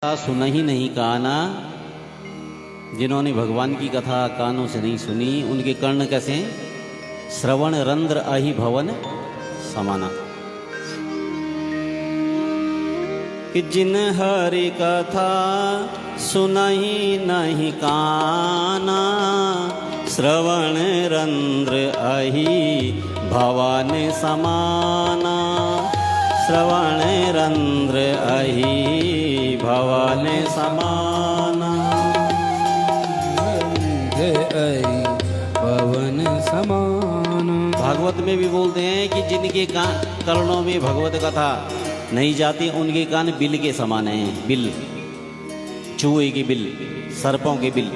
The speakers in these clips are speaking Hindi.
सुना ही नहीं काना, जिन्होंने भगवान की कथा कानों से नहीं सुनी उनके कर्ण कैसे हैं? श्रवण रंध्र आहि भवन समाना। कि जिन हरि कथा सुना ही नहीं काना, श्रवण रंध्र आहि भवन समाना। श्रवण रंध्र आहि भवन समाना। भवन समाना। भागवत में भी बोलते हैं कि जिनके कर्णों में भगवत कथा नहीं जाती उनके कान बिल के समान हैं। बिल, चूहे के बिल, सर्पों के बिल।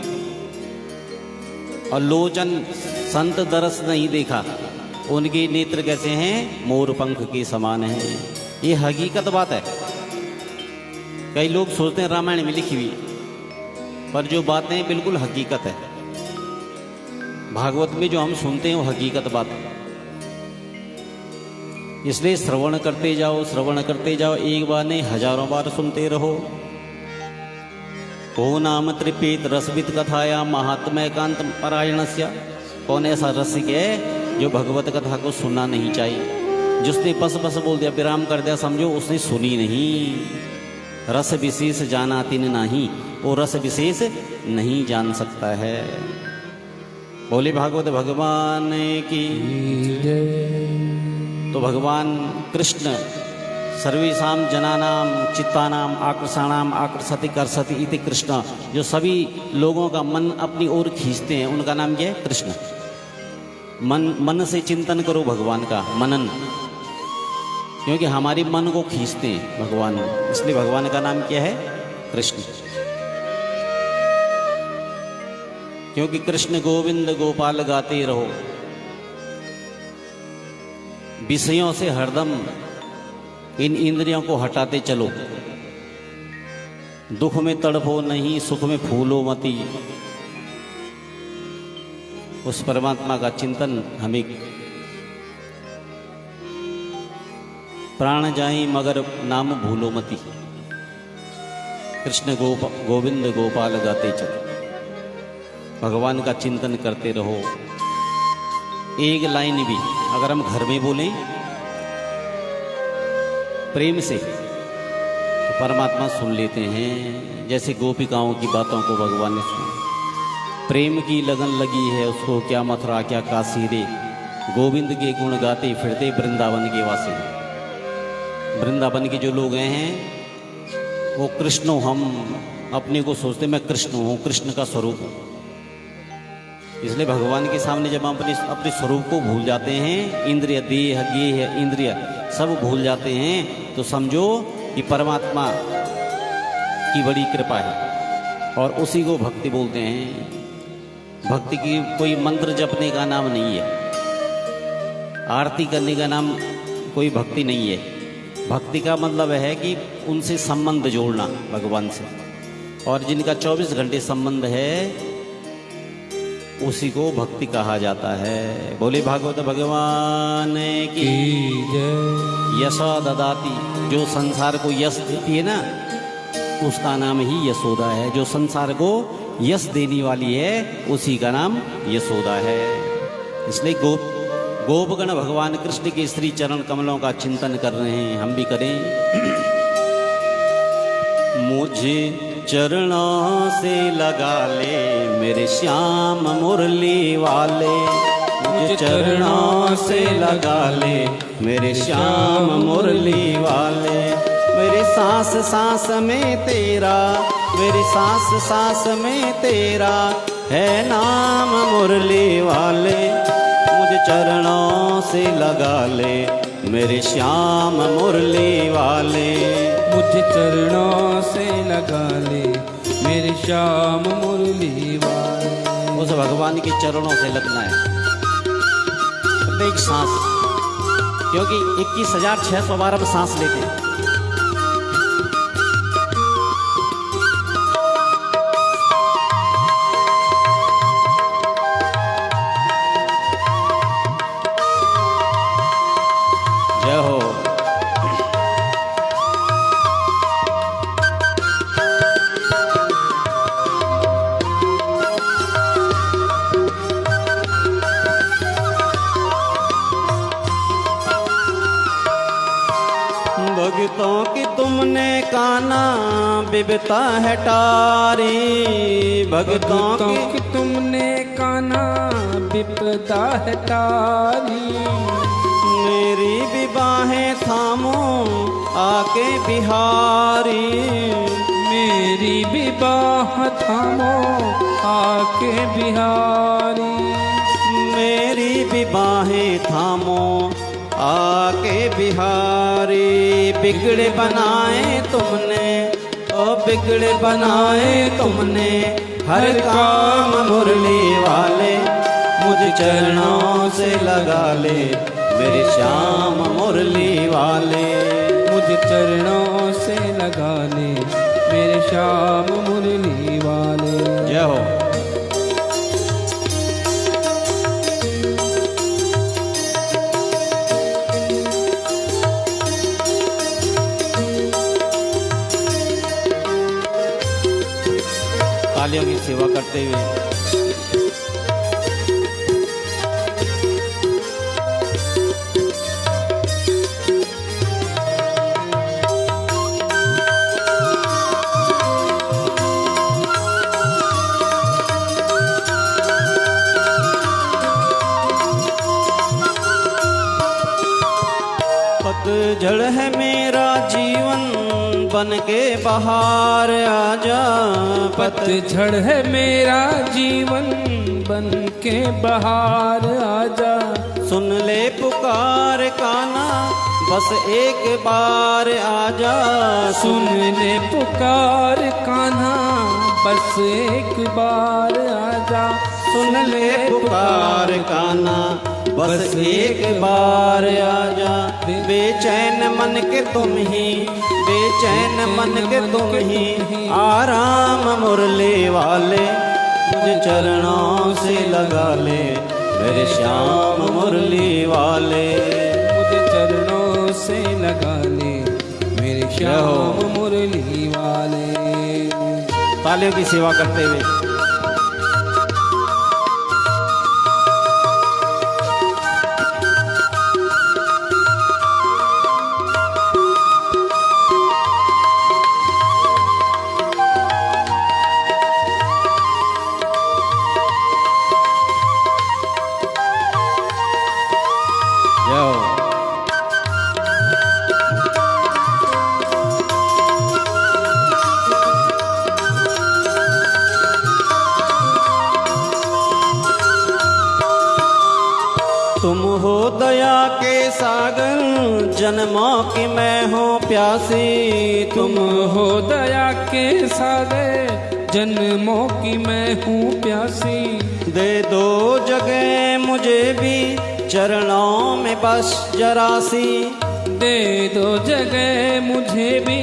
और लोचन संत दरस नहीं देखा, उनके नेत्र कैसे हैं? मोर पंख के समान हैं। ये हकीकत बात है। कई लोग सोचते हैं रामायण में लिखी हुई, पर जो बातें बिल्कुल हकीकत है। भागवत में जो हम सुनते हैं वो हकीकत बात है। इसलिए श्रवण करते जाओ, श्रवण करते जाओ, एक बार नहीं हजारों बार सुनते रहो। को नाम त्रिपेत रसवित कथाया महात्म्य कांत परायणस्य। कौन ऐसा रसिक है जो भगवत कथा को सुनना नहीं चाहिए? जिसने बस बस बोल दिया, विराम कर दिया, समझो उसने सुनी नहीं। रस विशेष जाना तिन नहीं, वो रस विशेष नहीं जान सकता है। बोले भागवत भगवान की। तो भगवान कृष्ण सर्वेषां जनानां चित्तानां आकर्षणाम आकर्षति कर्षति इति कृष्ण, जो सभी लोगों का मन अपनी ओर खींचते हैं, उनका नाम क्या है? कृष्ण। मन से चिंतन करो भगवान का, मनन, क्योंकि हमारी मन को खींचते हैं भगवान, इसलिए भगवान का नाम क्या है? कृष्ण। क्योंकि कृष्ण गोविंद गोपाल गाते रहो। विषयों से हरदम इन इंद्रियों को हटाते चलो। दुख में तड़पो नहीं, सुख में फूलो मती। उस परमात्मा का चिंतन हमें, प्राण जाए मगर नाम भूलो मती। कृष्ण गोविंद गोपाल गाते चलो, भगवान का चिंतन करते रहो। एक लाइन भी अगर हम घर में बोलें प्रेम से तो परमात्मा सुन लेते हैं। जैसे गोपिकाओं की बातों को भगवान ने सुना। प्रेम की लगन लगी है उसको, क्या मथुरा क्या काशी रे। गोविंद के गुण गाते फिरते वृंदावन के वासी। वृंदावन के जो लोग हैं वो कृष्ण, हम अपने को सोचते मैं कृष्ण हूँ, कृष्ण का स्वरूप हूँ। इसलिए भगवान के सामने जब हम अपने स्वरूप को भूल जाते हैं, इंद्रिय देह गेह इंद्रिय सब भूल जाते हैं, तो समझो कि परमात्मा की बड़ी कृपा है। और उसी को भक्ति बोलते हैं। भक्ति की कोई मंत्र जपने का नाम नहीं है, आरती करने का नाम कोई भक्ति नहीं है। भक्ति का मतलब है कि उनसे संबंध जोड़ना भगवान से, और जिनका 24 घंटे संबंध है उसी को भक्ति कहा जाता है। बोले भागवत भगवान की जय। यशो ददाती, जो संसार को यश देती है ना, उसका नाम ही यशोदा है। जो संसार को यश देने वाली है उसी का नाम यशोदा है। इसलिए गोपगण भगवान कृष्ण के श्री चरण कमलों का चिंतन कर रहे हैं, हम भी करें। मुझे चरणों से लगा ले मेरे श्याम मुरली वाले। मुझे चरणों से लगा ले मेरे श्याम मुरली वाले। मेरे सांस सांस में तेरा, मेरी सांस सांस में तेरा है नाम मुरली वाले। मुझे चरणों से लगा ले मेरे श्याम मुरली वाले। मुझे चरणों से लगा ले मेरे श्याम मुरली वाले। उस भगवान के चरणों से लगना है प्रत्येक सांस, क्योंकि 21,600 बार हम सांस लेते हैं। जय हो। बिबता है टारी, भगतों की तुमने कान्हा विपदा है टारी। मेरी भी बाहें थामो आके बिहारी, मेरी भी बाह थामो आके बिहारी। मेरी भी बाहें थामो आके बिहारी। बिगड़े बनाए तुमने, ओ बिगड़े बनाए तुमने हर काम मुरली वाले। मुझ चरणों से लगा ले मेरे श्याम मुरली वाले। मुझ चरणों से लगा ले मेरे श्याम मुरली वाले। जय हो। तालियों की सेवा करते हुए पतझड़ है मेरा जीवन बन के बहार आजा। पतझड़ है मेरा जीवन बन के बहार आजा। सुन ले पुकार कान्हा बस एक बार आजा। सुन ले पुकार कान्हा बस एक बार आजा। सुन ले पुकार कान्हा बस एक बार आजा। बेचैन मन के तुम ही, बेचैन मन के तुम ही आराम मुरली वाले। मुझे चरणों से लगा ले मेरे श्याम मुरली वाले। मुझे चरणों से लगा ले मेरे श्याम मुरली वाले। तालियों की सेवा करते हुए तुम हो दया के सागर, जन्मों की मैं हूँ प्यासी। तुम हो दया के सागर, जन्मों की मैं हूँ प्यासी। दे दो जगह मुझे भी चरणों में बस जरा सी। दे दो जगह मुझे भी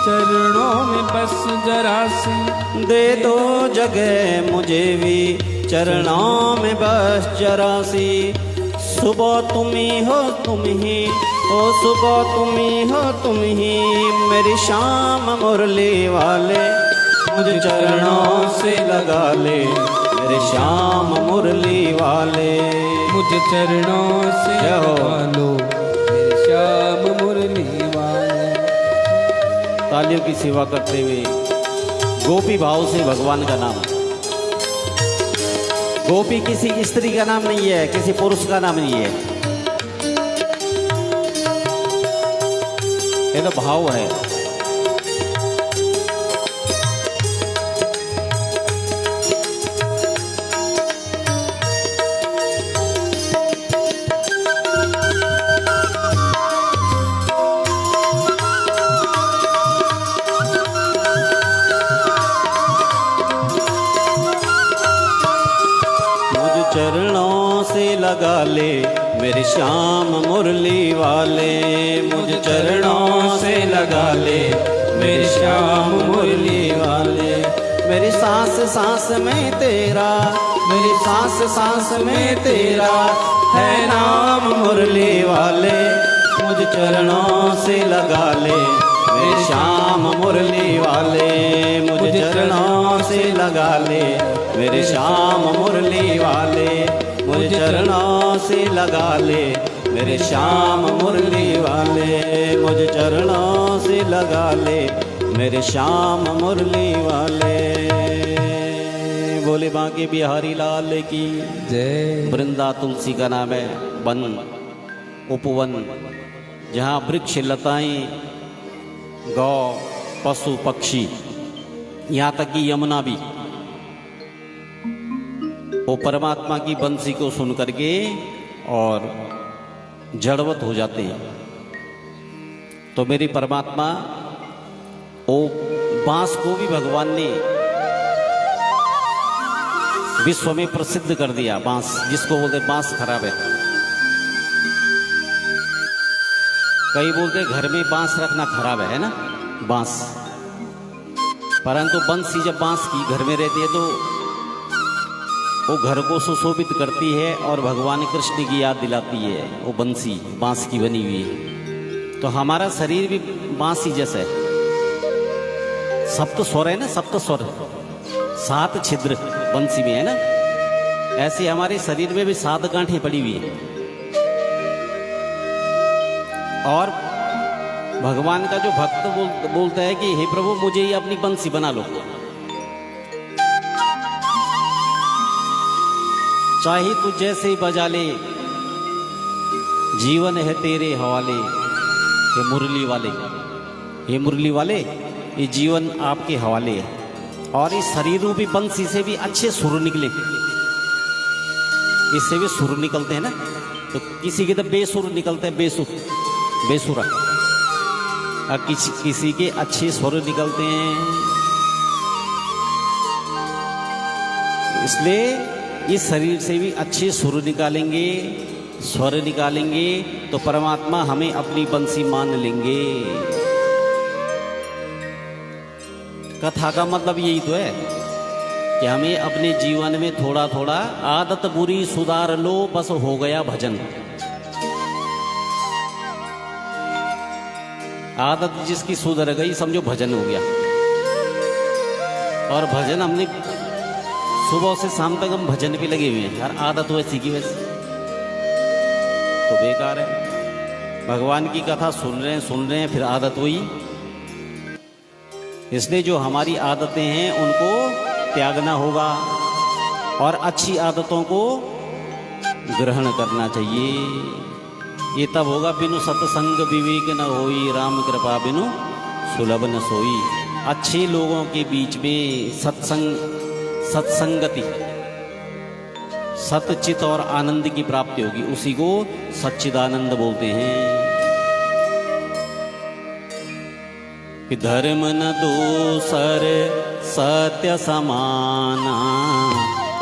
चरणों में बस जरा सी। दे दो जगह मुझे भी चरणों में बस जरा सी। सुबह तुम ही हो तुम ही, ओ सुबह तुम ही हो तुम ही मेरी शाम मुरली वाले। मुझे चरणों से लगा ले मेरे श्याम मुरली वाले। मुझे चरणों से लगा लो मेरे श्याम मुरली वाले। तालियों की सेवा करते हुए गोपी भाव से भगवान का नाम। गोपी किसी स्त्री का नाम नहीं है, किसी पुरुष का नाम नहीं है, ये तो भाव है। चरणों से लगा ले मेरे श्याम मुरली वाले। मुझे चरणों से लगा ले मेरे श्याम मुरली वाले। मेरी सांस सांस में तेरा, मेरी सांस सांस में तेरा है नाम मुरली वाले। मुझे चरणों से लगा ले मेरे श्याम मुरली वाले। मुझे चरणों से लगा ले मेरे श्याम मुरली वाले। मुझे चरणों से लगा ले मेरे श्याम मुरली वाले। मुझे चरणों से लगा ले मेरे श्याम मुरली वाले। बोले बांके बिहारी लाल की जय। वृंदा तुलसी का नाम है वन, उपवन, जहाँ वृक्ष लताएं, गौ, पशु पक्षी, यहाँ तक कि यमुना भी वो परमात्मा की बंसी को सुन करके और जड़वत हो जाते हैं। तो मेरी परमात्मा वो बांस को भी भगवान ने विश्व में प्रसिद्ध कर दिया। बांस जिसको बोलते बांस खराब है, कई बोलते घर में बांस रखना खराब है ना, बांस। परंतु बंसी जब बांस की घर में रहती है तो वो घर को सुशोभित करती है और भगवान कृष्ण की याद दिलाती है। वो बंसी बांस की बनी हुई है। तो हमारा शरीर भी बांस ही जैसा है। सप्त स्वर है ना, सप्त स्वर, 7 छिद्र बंसी में है ना, ऐसे हमारे शरीर में भी 7 गांठें पड़ी हुई है। और भगवान का जो भक्त बोलता है कि हे प्रभु मुझे ही अपनी बंसी बना लो, चाहे तू जैसे ही बजा ले, जीवन है तेरे हवाले। हे मुरली वाले, हे मुरली वाले, ये जीवन आपके हवाले है। और इस शरीर रूपी बंसी से भी अच्छे सुर निकले, इससे भी सुर निकलते हैं ना। तो किसी के तो बेसुर निकलते हैं, बेसुरा, और किसी के अच्छे स्वर निकलते हैं। इसलिए इस शरीर से भी अच्छे सुर निकालेंगे, स्वर निकालेंगे तो परमात्मा हमें अपनी बंसी मान लेंगे। कथा का मतलब यही तो है कि हमें अपने जीवन में थोड़ा थोड़ा आदत बुरी सुधार लो, बस हो गया भजन। आदत जिसकी सुधर गई समझो भजन हो गया। और भजन हमने सुबह से शाम तक हम भजन पे लगे हुए हैं यार, आदत वैसी की वैसी तो बेकार है। भगवान की कथा सुन रहे हैं फिर आदत हुई। इसलिए जो हमारी आदतें हैं उनको त्यागना होगा और अच्छी आदतों को ग्रहण करना चाहिए। ये तब होगा बिनु सत्संग विवेक न होई, राम कृपा बिनु सुलभ न सोई। अच्छे लोगों के बीच में सत्संगति, सतचित और आनंद की प्राप्ति होगी, उसी को सच्चिदानंद बोलते हैं। कि धर्म न दूसर सत्य समाना,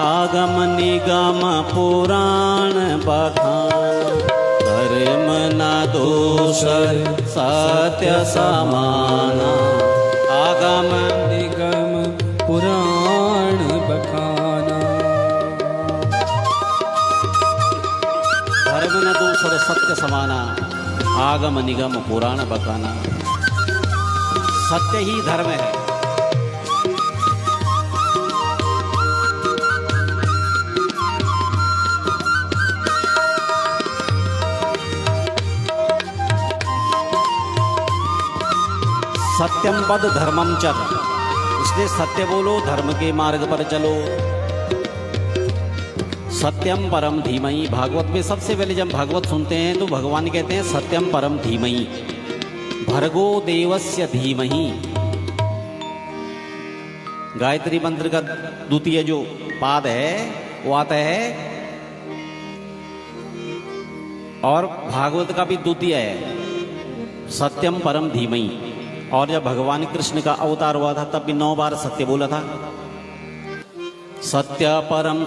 आगम निगम पुराण बखान। धर्म न दूसर सत्य समाना, आगम निगम पुराण बखाना। धर्म न दूसर सत्य समाना, आगम निगम पुराण बखाना। सत्य ही धर्म है। सत्यम पद धर्मम चर, इसलिए सत्य बोलो, धर्म के मार्ग पर चलो। सत्यम परम धीमहि, भागवत में सबसे पहले जब भागवत सुनते हैं तो भगवान कहते हैं सत्यम परम धीमहि, भर्गो देवस्य धीमहि। गायत्री मंत्र का द्वितीय जो पाद है वो आता है, और भागवत का भी द्वितीय है सत्यम परम धीमहि। और जब भगवान कृष्ण का अवतार हुआ था तब भी 9 बार सत्य बोला था। सत्य परम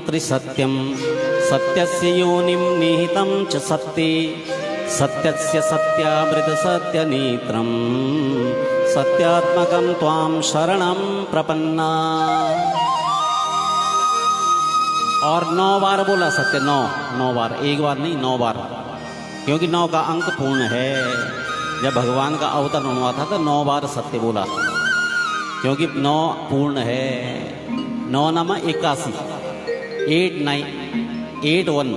त्रिसत्यम, सत्यस्य योनिम निहितं च सत्ये, सत्यस्य सत्यामृत सत्य नेत्रम, सत्यात्मकं त्वां शरणं प्रपन्ना। और 9 बार बोला सत्य, 9 बार, एक बार नहीं 9 बार, क्योंकि 9 का अंक पूर्ण है। जब भगवान का अवतरण हुआ था तो 9 बार सत्य बोला, क्योंकि 9 पूर्ण है। 9 नामा 81, 8 9 8 1,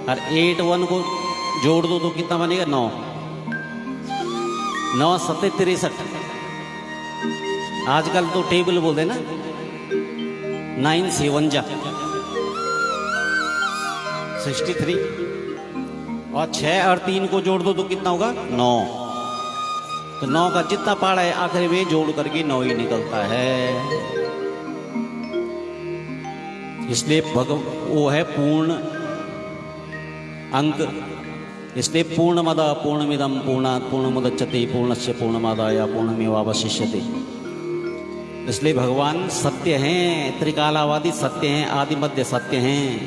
और 8 1 को जोड़ दो तो कितना बनेगा 9। 9 7 63। आजकल तो टेबल बोलते ना, 9 7 जा 63, और 6 और 3 को जोड़ दो तो कितना होगा 9। तो 9 का जितना पहाड़ा है आखिर में जोड़ करके 9 ही निकलता है। इसलिए वो है पूर्ण अंक। इसलिए पूर्णमद पूर्णमिदम पूर्णात् पूर्णमुदच्यते पूर्णस्य पूर्णमादाय पूर्णमेवावशिष्यते। इसलिए भगवान सत्य हैं, त्रिकालावादी सत्य हैं, आदि मध्य सत्य हैं।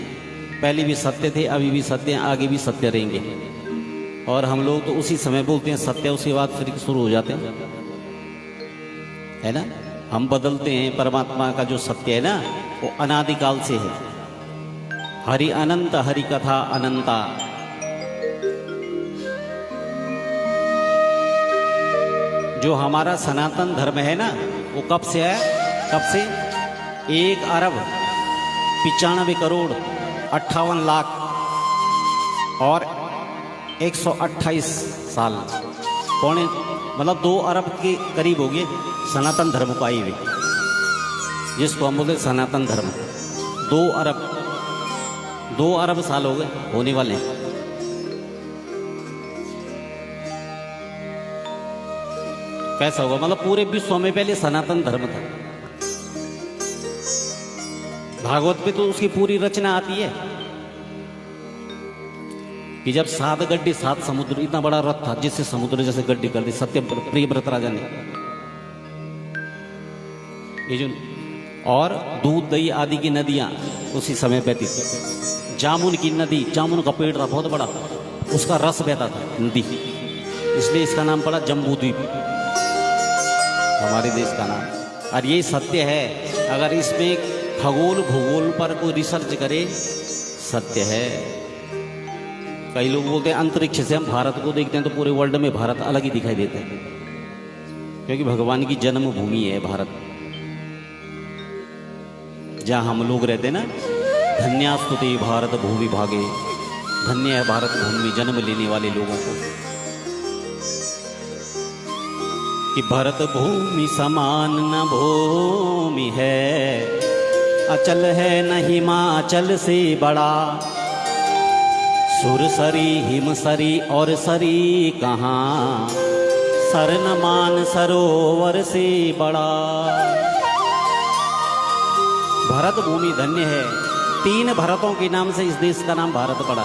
पहले भी सत्य थे, अभी भी सत्य हैं, आगे भी सत्य रहेंगे। और हम लोग तो उसी समय बोलते हैं सत्य, उसके बाद फिर शुरू हो जाते हैं, है ना। हम बदलते हैं। परमात्मा का जो सत्य है ना वो अनादिकाल से है। हरि अनंत, हरि कथा अनंता। जो हमारा सनातन धर्म है ना वो कब से है? कब से? 1 अरब 95 करोड़ 58 लाख और 128 साल, पौने मतलब 2 अरब के करीब हो गए सनातन धर्म को आए हुए, जिसको हम बोलते सनातन धर्म। 2 अरब साल हो गए, होने वाले हैं। कैसा होगा? मतलब पूरे विश्व में पहले सनातन धर्म था। भागवत पे तो उसकी पूरी रचना आती है कि जब 7 गड्ढे 7 समुद्र, इतना बड़ा रथ था जिससे समुद्र जैसे गड्ढे कर दी सत्य प्रियव्रत राजा ने। ये जो और दूध दही आदि की नदियां उसी समय बहती थी। जामुन की नदी, जामुन का पेड़ था बहुत बड़ा, उसका रस बहता था नदी, इसलिए इसका नाम पड़ा जम्बू द्वीप, हमारे देश का नाम। और ये सत्य है। अगर इसमें खगोल भूगोल पर कोई रिसर्च करे, सत्य है। कई लोग बोलते हैं अंतरिक्ष से हम भारत को देखते हैं तो पूरे वर्ल्ड में भारत अलग ही दिखाई देता है, क्योंकि भगवान की जन्मभूमि है भारत, जहां हम लोग रहते हैं ना। धन्यास्तुते भारत भूमि भागे, धन्य है भारत भूमि में जन्म लेने वाले लोगों को। कि भरत भूमि समान न भूमि है, अचल है न हिमाचल से बड़ा। सुरसरी हिमसरी और सरी कहाँ, सर न मान सरोवर से बड़ा। भरत भूमि धन्य है। 3 भरतों के नाम से इस देश का नाम भारत पड़ा।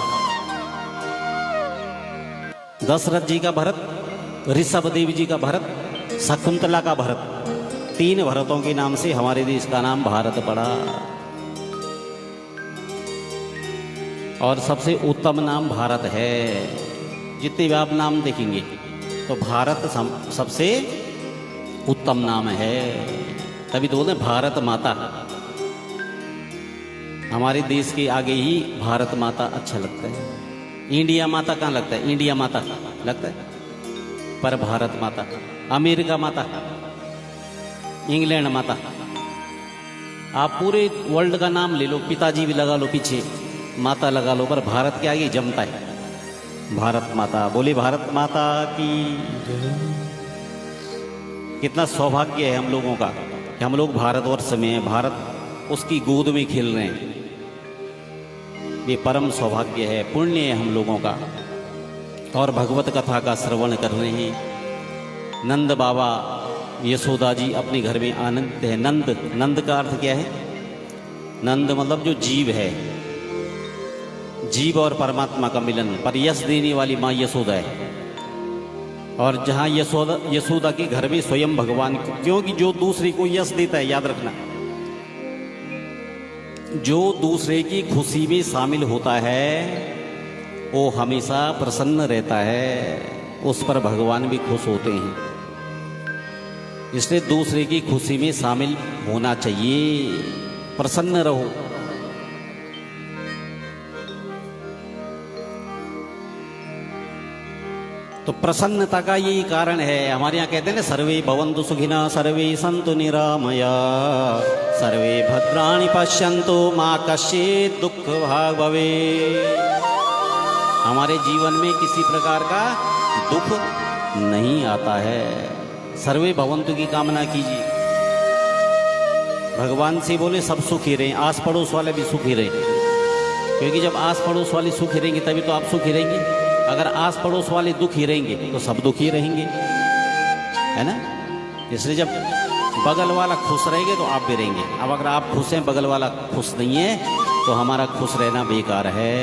दशरथ जी का भरत, ऋषभ देव जी का भरत, शकुंतला का भरत। 3 भरतों के नाम से हमारे देश का नाम भारत पड़ा। और सबसे उत्तम नाम भारत है। जितने भी आप नाम देखेंगे तो भारत सबसे उत्तम नाम है। तभी तो बोलते हैं भारत माता। हमारे देश के आगे ही भारत माता अच्छा लगता है। इंडिया माता कहाँ लगता है? इंडिया माता लगता है, पर भारत माता, अमेरिका माता, इंग्लैंड माता, आप पूरे वर्ल्ड का नाम ले लो, पिताजी भी लगा लो पीछे, माता लगा लो, पर भारत के आगे जमता है भारत माता। बोले भारत माता की। कितना सौभाग्य है हम लोगों का कि हम लोग भारतवर्ष में हैं, भारत उसकी गोद में खेल रहे हैं। ये परम सौभाग्य है, पुण्य है हम लोगों का। और भगवत कथा का श्रवण कर रहे हैं। नंद बाबा यशोदा जी अपने घर में आनंद है। नंद, नंद का अर्थ क्या है? नंद मतलब जो जीव है, जीव और परमात्मा का मिलन, पर यश देने वाली माँ यशोदा है। और जहाँ यशोदा के घर में स्वयं भगवान, क्योंकि जो दूसरे को यश देता है, याद रखना, जो दूसरे की खुशी में शामिल होता है वो हमेशा प्रसन्न रहता है, उस पर भगवान भी खुश होते हैं। इसलिए दूसरे की खुशी में शामिल होना चाहिए, प्रसन्न रहो। तो प्रसन्नता का यही कारण है। हमारे यहाँ कहते हैं ना, सर्वे भवन्तु सुखिनः सर्वे सन्तु निरामया सर्वे भद्राणि पश्यन्तु मा कश्चित् दुःख भाग् भवेत्। हमारे जीवन में किसी प्रकार का दुख नहीं आता है। सर्वे भवन्तु की कामना कीजिए, भगवान से बोले सब सुखी रहें, आस पड़ोस वाले भी सुखी रहें, क्योंकि जब आस पड़ोस वाले सुखी रहेंगे तभी तो आप सुखी रहेंगे। अगर आस पड़ोस वाले दुखी रहेंगे तो सब दुखी रहेंगे, है ना। इसलिए जब बगल वाला खुश रहेंगे तो आप भी रहेंगे। अब अगर आप खुश हैं, बगल वाला खुश नहीं है, तो हमारा खुश रहना बेकार है।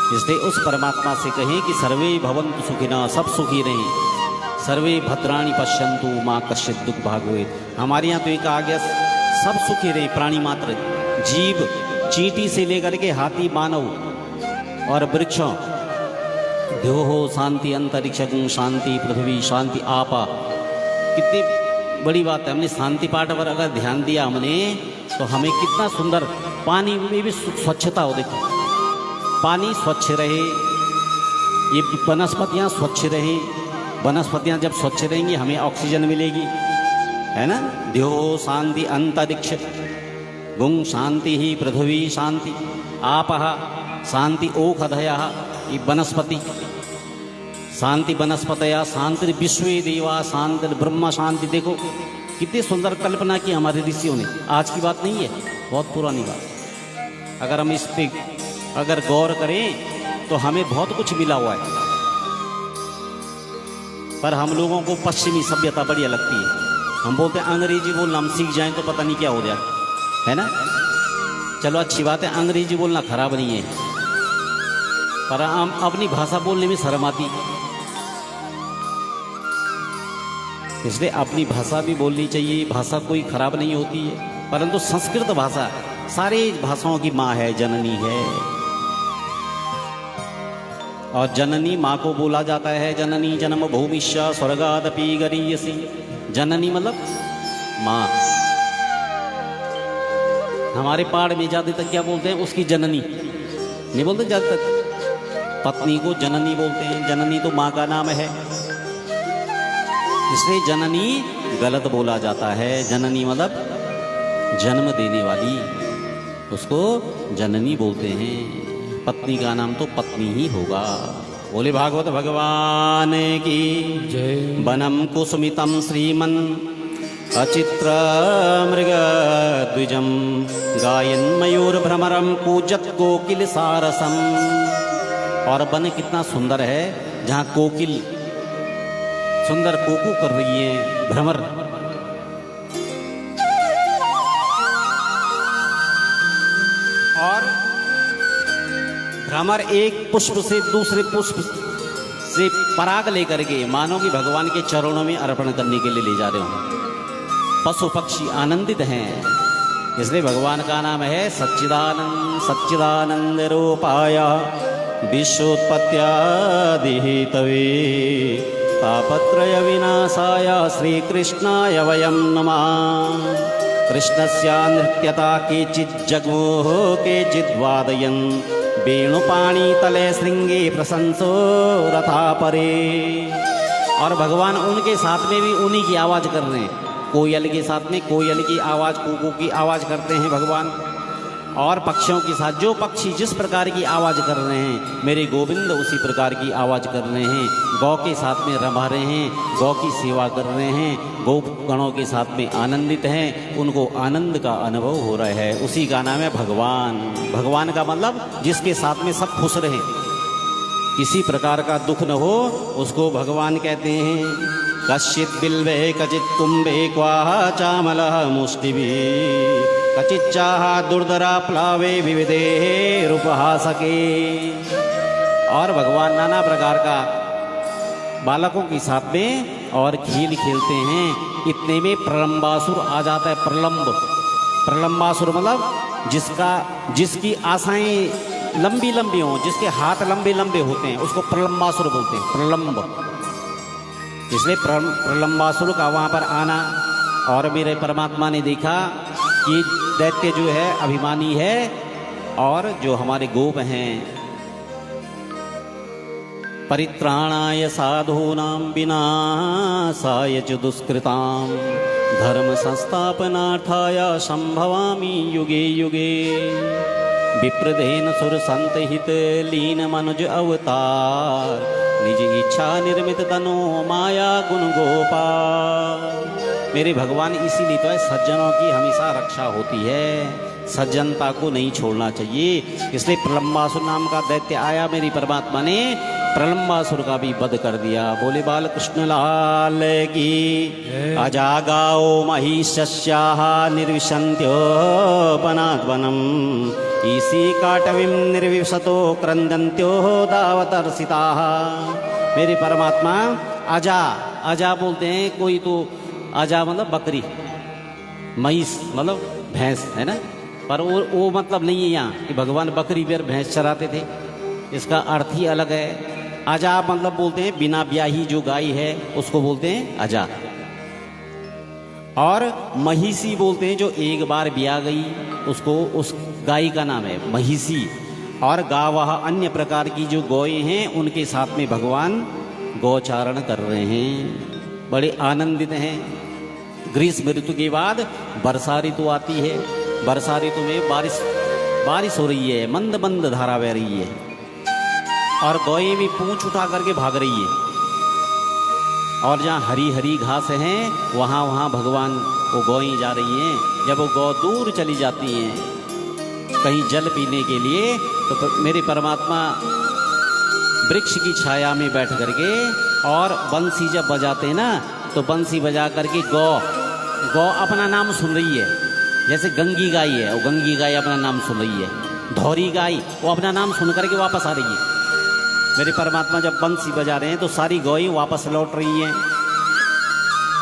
इसलिए उस परमात्मा से कहें कि सर्वे भवन्तु सुखिनः, सब सुखी रहें, सर्वे भद्राणि पश्यन्तु माँ कश्चित् दुःख भाग् भवेत्। हमारे यहाँ तो एक आ गया, सब सुखी रहे, प्राणी मात्र, जीव, चींटी से लेकर के हाथी, मानव और वृक्षों, द्योहो शांति, अंतरिक्ष शांति, पृथ्वी शांति, आपा। कितनी बड़ी बात है। हमने शांति पाठ पर अगर ध्यान दिया हमने, तो हमें कितना सुंदर, पानी में भी स्वच्छता हो, देखो पानी स्वच्छ रहे, ये वनस्पतियाँ स्वच्छ रहे, वनस्पतियाँ जब स्वच्छ रहेंगी हमें ऑक्सीजन मिलेगी, है ना। द्योः शांति अंतरिक्ष गुं शांति ही, पृथ्वी शांति, आपः शांति, ओषधयः, ये वनस्पति शांति, वनस्पतया शांति, विश्वे देवा शांति, ब्रह्म शांति। देखो कितनी सुंदर कल्पना की हमारे ऋषियों ने। आज की बात नहीं है, बहुत पुरानी बात। अगर हम इस पे अगर गौर करें तो हमें बहुत कुछ मिला हुआ है, पर हम लोगों को पश्चिमी सभ्यता बढ़िया लगती है। हम बोलते हैं अंग्रेजी बोलना हम सीख जाएं तो पता नहीं क्या हो जाए, है ना। चलो अच्छी बात है, अंग्रेजी बोलना खराब नहीं है, पर हम अपनी भाषा बोलने में शर्म आती। इसलिए अपनी भाषा भी बोलनी चाहिए, भाषा कोई खराब नहीं होती है, परंतु संस्कृत भाषा सारी भाषाओं की माँ है, जननी है। और जननी माँ को बोला जाता है, जननी जन्म भूमिश्च स्वर्गादपि गरीयसी। जननी मतलब माँ। हमारे पहाड़ में ज्यादातर क्या बोलते हैं, उसकी जननी नहीं बोलते, ज्यादातर पत्नी को जननी बोलते हैं। जननी तो माँ का नाम है, इसलिए जननी गलत बोला जाता है। जननी मतलब जन्म देने वाली, उसको जननी बोलते हैं। पत्नी का नाम तो पत्नी ही होगा। बोले भागवत भगवान की जय। वनम कुसुमितम श्रीमन अचित्र मृग द्विजम गायन मयूर भ्रमरम कूजत कोकिल सारसम। और वन कितना सुंदर है, जहाँ कोकिल सुंदर कोकू कर रही है, भ्रमर। और भ्रमर एक पुष्प से दूसरे पुष्प से पराग लेकर के मानो कि भगवान के चरणों में अर्पण करने के लिए ले जा रहे हो। पशु पक्षी आनंदित हैं, इसलिए भगवान का नाम है सच्चिदानंद। सच्चिदानंद रूपाय विश्वोत्पत्त्यादि हेतवे तापत्रय विनाशाय श्री कृष्णाय वयं नमः। कृष्णस्य नृत्यता केचित् जग्मुः केचित् वादयन् वेणुपाणी तले श्रृंगे प्रशंसो रथा परे। और भगवान उनके साथ में भी उन्हीं की आवाज़ कर रहे हैं। कोयल के साथ में कोयल की आवाज़, कुकू की आवाज़ करते हैं भगवान। और पक्षियों के साथ जो पक्षी जिस प्रकार की आवाज़ कर रहे हैं, मेरे गोविंद उसी प्रकार की आवाज़ कर रहे हैं। गौ के साथ में रमा रहे हैं, गौ की सेवा कर रहे हैं, गौ गणों के साथ में आनंदित हैं, उनको आनंद का अनुभव हो रहा है। उसी का नाम है भगवान। भगवान का मतलब जिसके साथ में सब खुश रहे, किसी प्रकार का दुख न हो, उसको भगवान कहते हैं। कश्चित् बिल्वे कचित् कुंभे क्वाह चामलः मुष्टिभिः कचिच्चाह दुर्धरा प्लावे विविधे रूपहासके। और भगवान नाना प्रकार का बालकों के साथ में और खेल खेलते हैं। इतने में प्रलंबासुर आ जाता है। प्रलंबासुर मतलब जिसकी आशाएं लंबी लंबी हों, जिसके हाथ लंबे लंबे होते हैं, उसको प्रलंबासुर बोलते हैं। प्रलंब, इसलिए प्रलंबासुर का वहाँ पर आना। और मेरे परमात्मा ने देखा कि दैत्य जो है अभिमानी है, और जो हमारे गोप हैं परित्राणाय साधूनां विनाशाय च दुष्कृतां धर्म संस्थापनार्थाय संभवामि युगे युगे। विप्रधेन सुर संत हित लीन मनुज अवतार निज इच्छा निर्मित तनो माया गुण गोपाल। मेरे भगवान इसीलिए तो है सज्जनों की हमेशा रक्षा होती है, सज्जनता को नहीं छोड़ना चाहिए। इसलिए प्रलंबासुर नाम का दैत्य आया, मेरी परमात्मा ने प्रलंबासुर का भी वध कर दिया। बोले बाल कृष्ण लाल की। अजागाओ महिष्याः निर्विशन्त्यो वनाद्वनम् ईसी काटविम निर्विशतो क्रंदन्त्यो दावतर्षिताः। मेरे परमात्मा अजा, अजा बोलते हैं, कोई तो अजा मतलब बकरी, महिष मतलब भैंस है ना, पर वो मतलब नहीं है यहाँ कि भगवान बकरी पर भैंस चराते थे, इसका अर्थ ही अलग है। अजा मतलब बोलते हैं बिना ब्याही जो गाय है उसको बोलते हैं अजा, और महिषी बोलते हैं जो एक बार ब्याह गई उसको, उस गाय का नाम है महिषी। और गावह अन्य प्रकार की जो गौएं हैं उनके साथ में भगवान गौचारण कर रहे हैं, बड़े आनंदित हैं। ग्रीष्म ऋतु के बाद वर्षा ऋतु आती है, वर्षा ऋतु में बारिश हो रही है, मंद मंद धारा बह रही है, और गौएं भी पूंछ उठा करके भाग रही है। और जहाँ हरी हरी घास है वहाँ वहाँ भगवान वो गौएं जा रही हैं। जब वो गौ दूर चली जाती हैं कहीं जल पीने के लिए, तो मेरे परमात्मा वृक्ष की छाया में बैठ करके और बंसी जब बजाते हैं ना, तो बंसी बजा करके गौ अपना नाम सुन रही है। जैसे गंगी गाय है, वो गंगी गाय अपना नाम सुन रही है, धौरी गाय वो अपना नाम सुन करके वापस आ रही है। मेरे परमात्मा जब बंसी बजा रहे हैं तो सारी गौएं वापस लौट रही हैं,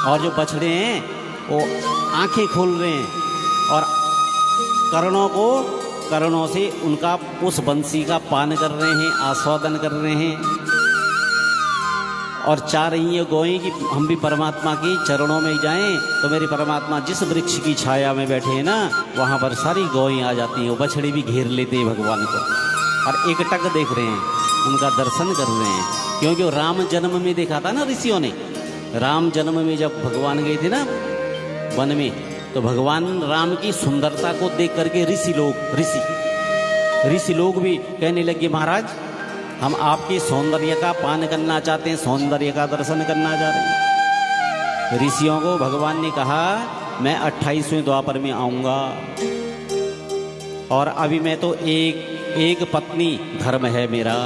और जो बछड़े हैं वो आंखें खोल रहे हैं और करणों से उनका उस बंसी का पान कर रहे हैं, आस्वादन कर रहे हैं, और चाह रही है गौएं कि हम भी परमात्मा के चरणों में जाएं। तो मेरे परमात्मा जिस वृक्ष की छाया में बैठे हैं ना, वहाँ पर सारी गौएं आ जाती हैं, वो बछड़े भी घेर लेते हैं भगवान को और एकटक देख रहे हैं, उनका दर्शन कर रहे हैं। क्योंकि वो राम जन्म में देखा था ना ऋषियों ने, राम जन्म में जब भगवान गए थे ना वन में, तो भगवान राम की सुंदरता को देख करके ऋषि लोग भी कहने लगे महाराज हम आपके सौंदर्य का पान करना चाहते हैं, सौंदर्य का दर्शन करना चाह रहे हैं। ऋषियों को भगवान ने कहा मैं 28वें द्वापर में आऊंगा, और अभी मैं तो एक पत्नी धर्म है मेरा,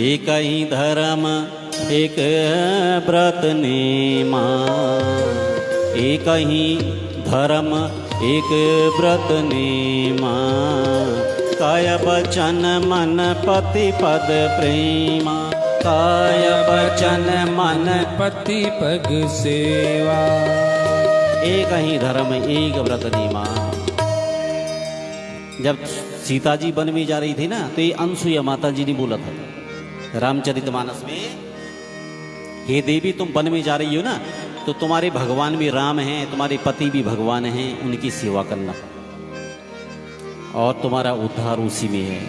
एक ही धर्म एक व्रत नेमा, एक ही धर्म एक व्रत नेमा, काय बचन मन पति पद प्रेमा, काय बचन मन पति पग सेवा, एक ही धर्म एक व्रत नेमा। जब सीता जी वन में जा रही थी ना, तो ये अनसुईया माता जी ने बोला था रामचरितमानस में, हे देवी तुम वन में जा रही हो ना, तो तुम्हारे भगवान भी राम हैं, तुम्हारे पति भी भगवान हैं, उनकी सेवा करना और तुम्हारा उद्धार उसी में है।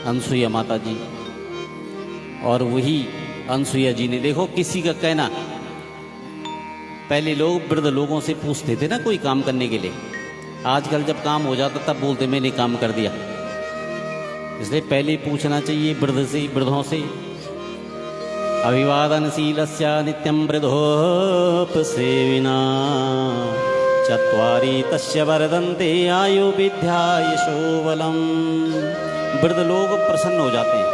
अनसुईया माता जी, और वही अनसुईया जी ने देखो किसी का कहना, पहले लोग वृद्ध लोगों से पूछते थे ना कोई काम करने के लिए, आजकल जब काम हो जाता तब बोलते मैंने काम कर दिया। इसलिए पहले पूछना चाहिए वृद्धों से। अभिवादनशीलस्य नित्यं वृद्धोपसेविना, चत्वारि तस्य वर्धन्ते आयु विद्या यशोबलम्। वृद्ध लोग प्रसन्न हो जाते हैं,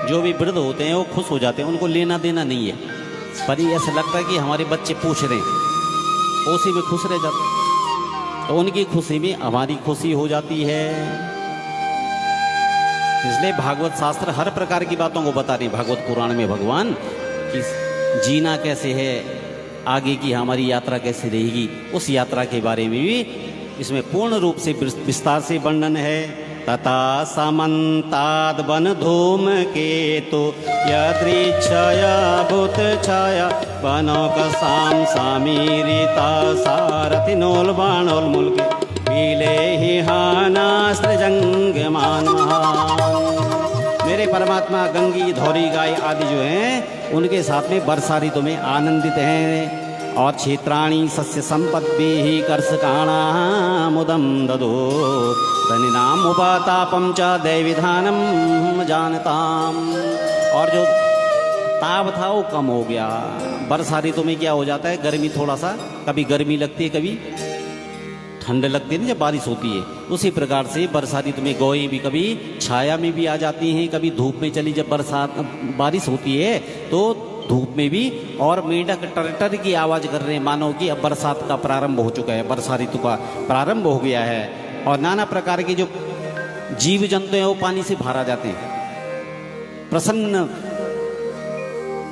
जो भी वृद्ध होते हैं वो खुश हो जाते हैं, उनको लेना देना नहीं है, पर ये ऐसा लगता है कि हमारे बच्चे पूछ रहे हैं, उसी में खुश रह जाते हैं, तो उनकी खुशी में हमारी खुशी हो जाती है। इसलिए भागवत शास्त्र हर प्रकार की बातों को बता रहे हैं। भागवत पुराण में भगवान कि जीना कैसे है, आगे की हमारी यात्रा कैसे रहेगी, उस यात्रा के बारे में भी इसमें पूर्ण रूप से विस्तार से वर्णन है। तथा समन्ताद वन धूम केतु यदृच्छया भूत छाया वनोक साम सामीरिता सारथि नोल बाणोल मुल्के पीले ही हानास्त्र जंग मान महान। मेरे परमात्मा गंगी धौरी गाय आदि जो हैं उनके साथ में वर्षा ऋतु में आनंदित हैं, और क्षेत्राणि सस्य संपद्भिः कर्षकाणामुदं ददो धनिनाम उपातापम च दैविधानम जानताम। और जो ताप था वो कम हो गया। बरसा ऋतु में क्या हो जाता है, गर्मी थोड़ा सा, कभी गर्मी लगती है कभी ठंड लगती है ना जब बारिश होती है, उसी प्रकार से बरसा ऋतु में गौएं भी कभी छाया में भी आ जाती हैं, कभी धूप में चली, जब बारिश होती है तो धूप में भी। और मेंढक टरटर की आवाज़ कर रहे हैं, मानो कि अब बरसात का प्रारंभ हो चुका है, वर्षा ऋतु का प्रारंभ हो गया है। और नाना प्रकार के जो जीव जंतु हैं वो पानी से बाहर आ जाते हैं प्रसन्न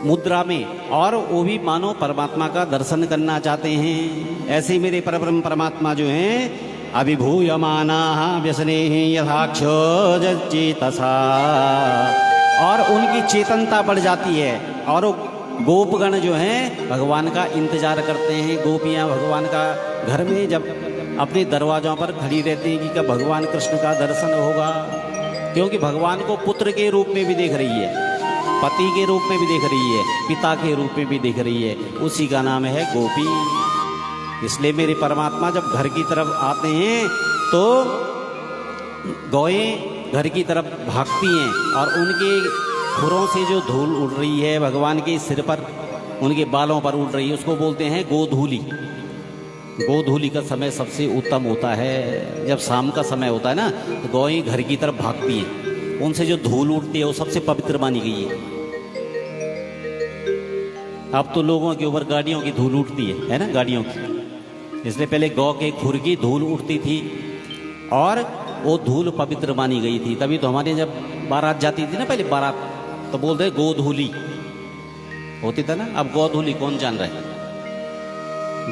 मुद्रा में, और वो भी मानो परमात्मा का दर्शन करना चाहते हैं। ऐसे ही मेरे परब्रह्म परमात्मा जो हैं अभिभूयमाना व्यसने यथाक्षोचेतसा, और उनकी चेतनता बढ़ जाती है। और गोपगण जो हैं भगवान का इंतजार करते हैं। गोपियां भगवान का घर में जब अपने दरवाजों पर खड़ी रहती हैं कि कब भगवान कृष्ण का दर्शन होगा, क्योंकि भगवान को पुत्र के रूप में भी देख रही है, पति के रूप में भी देख रही है, पिता के रूप में भी देख रही है। उसी का नाम है गोपी। इसलिए मेरे परमात्मा जब घर की तरफ आते हैं तो गौएं घर की तरफ भागती हैं, और उनके खुरों से जो धूल उड़ रही है भगवान के सिर पर, उनके बालों पर उड़ रही है, उसको बोलते हैं गोधूली। गोधूली का समय सबसे उत्तम होता है, जब शाम का समय होता है ना, तो गौएं घर की तरफ भागती हैं, उनसे जो धूल उड़ती है वो सबसे पवित्र मानी गई है। अब तो लोगों के ऊपर गाड़ियों की धूल उठती है ना, गाड़ियों की। इसलिए पहले गौ के खुर की धूल उठती थी और वो धूल पवित्र मानी गई थी। तभी तो हमारे जब बारात जाती थी ना, पहले बारात तो बोलते गोधूली होती था ना। अब गोधूली कौन जान रहा है?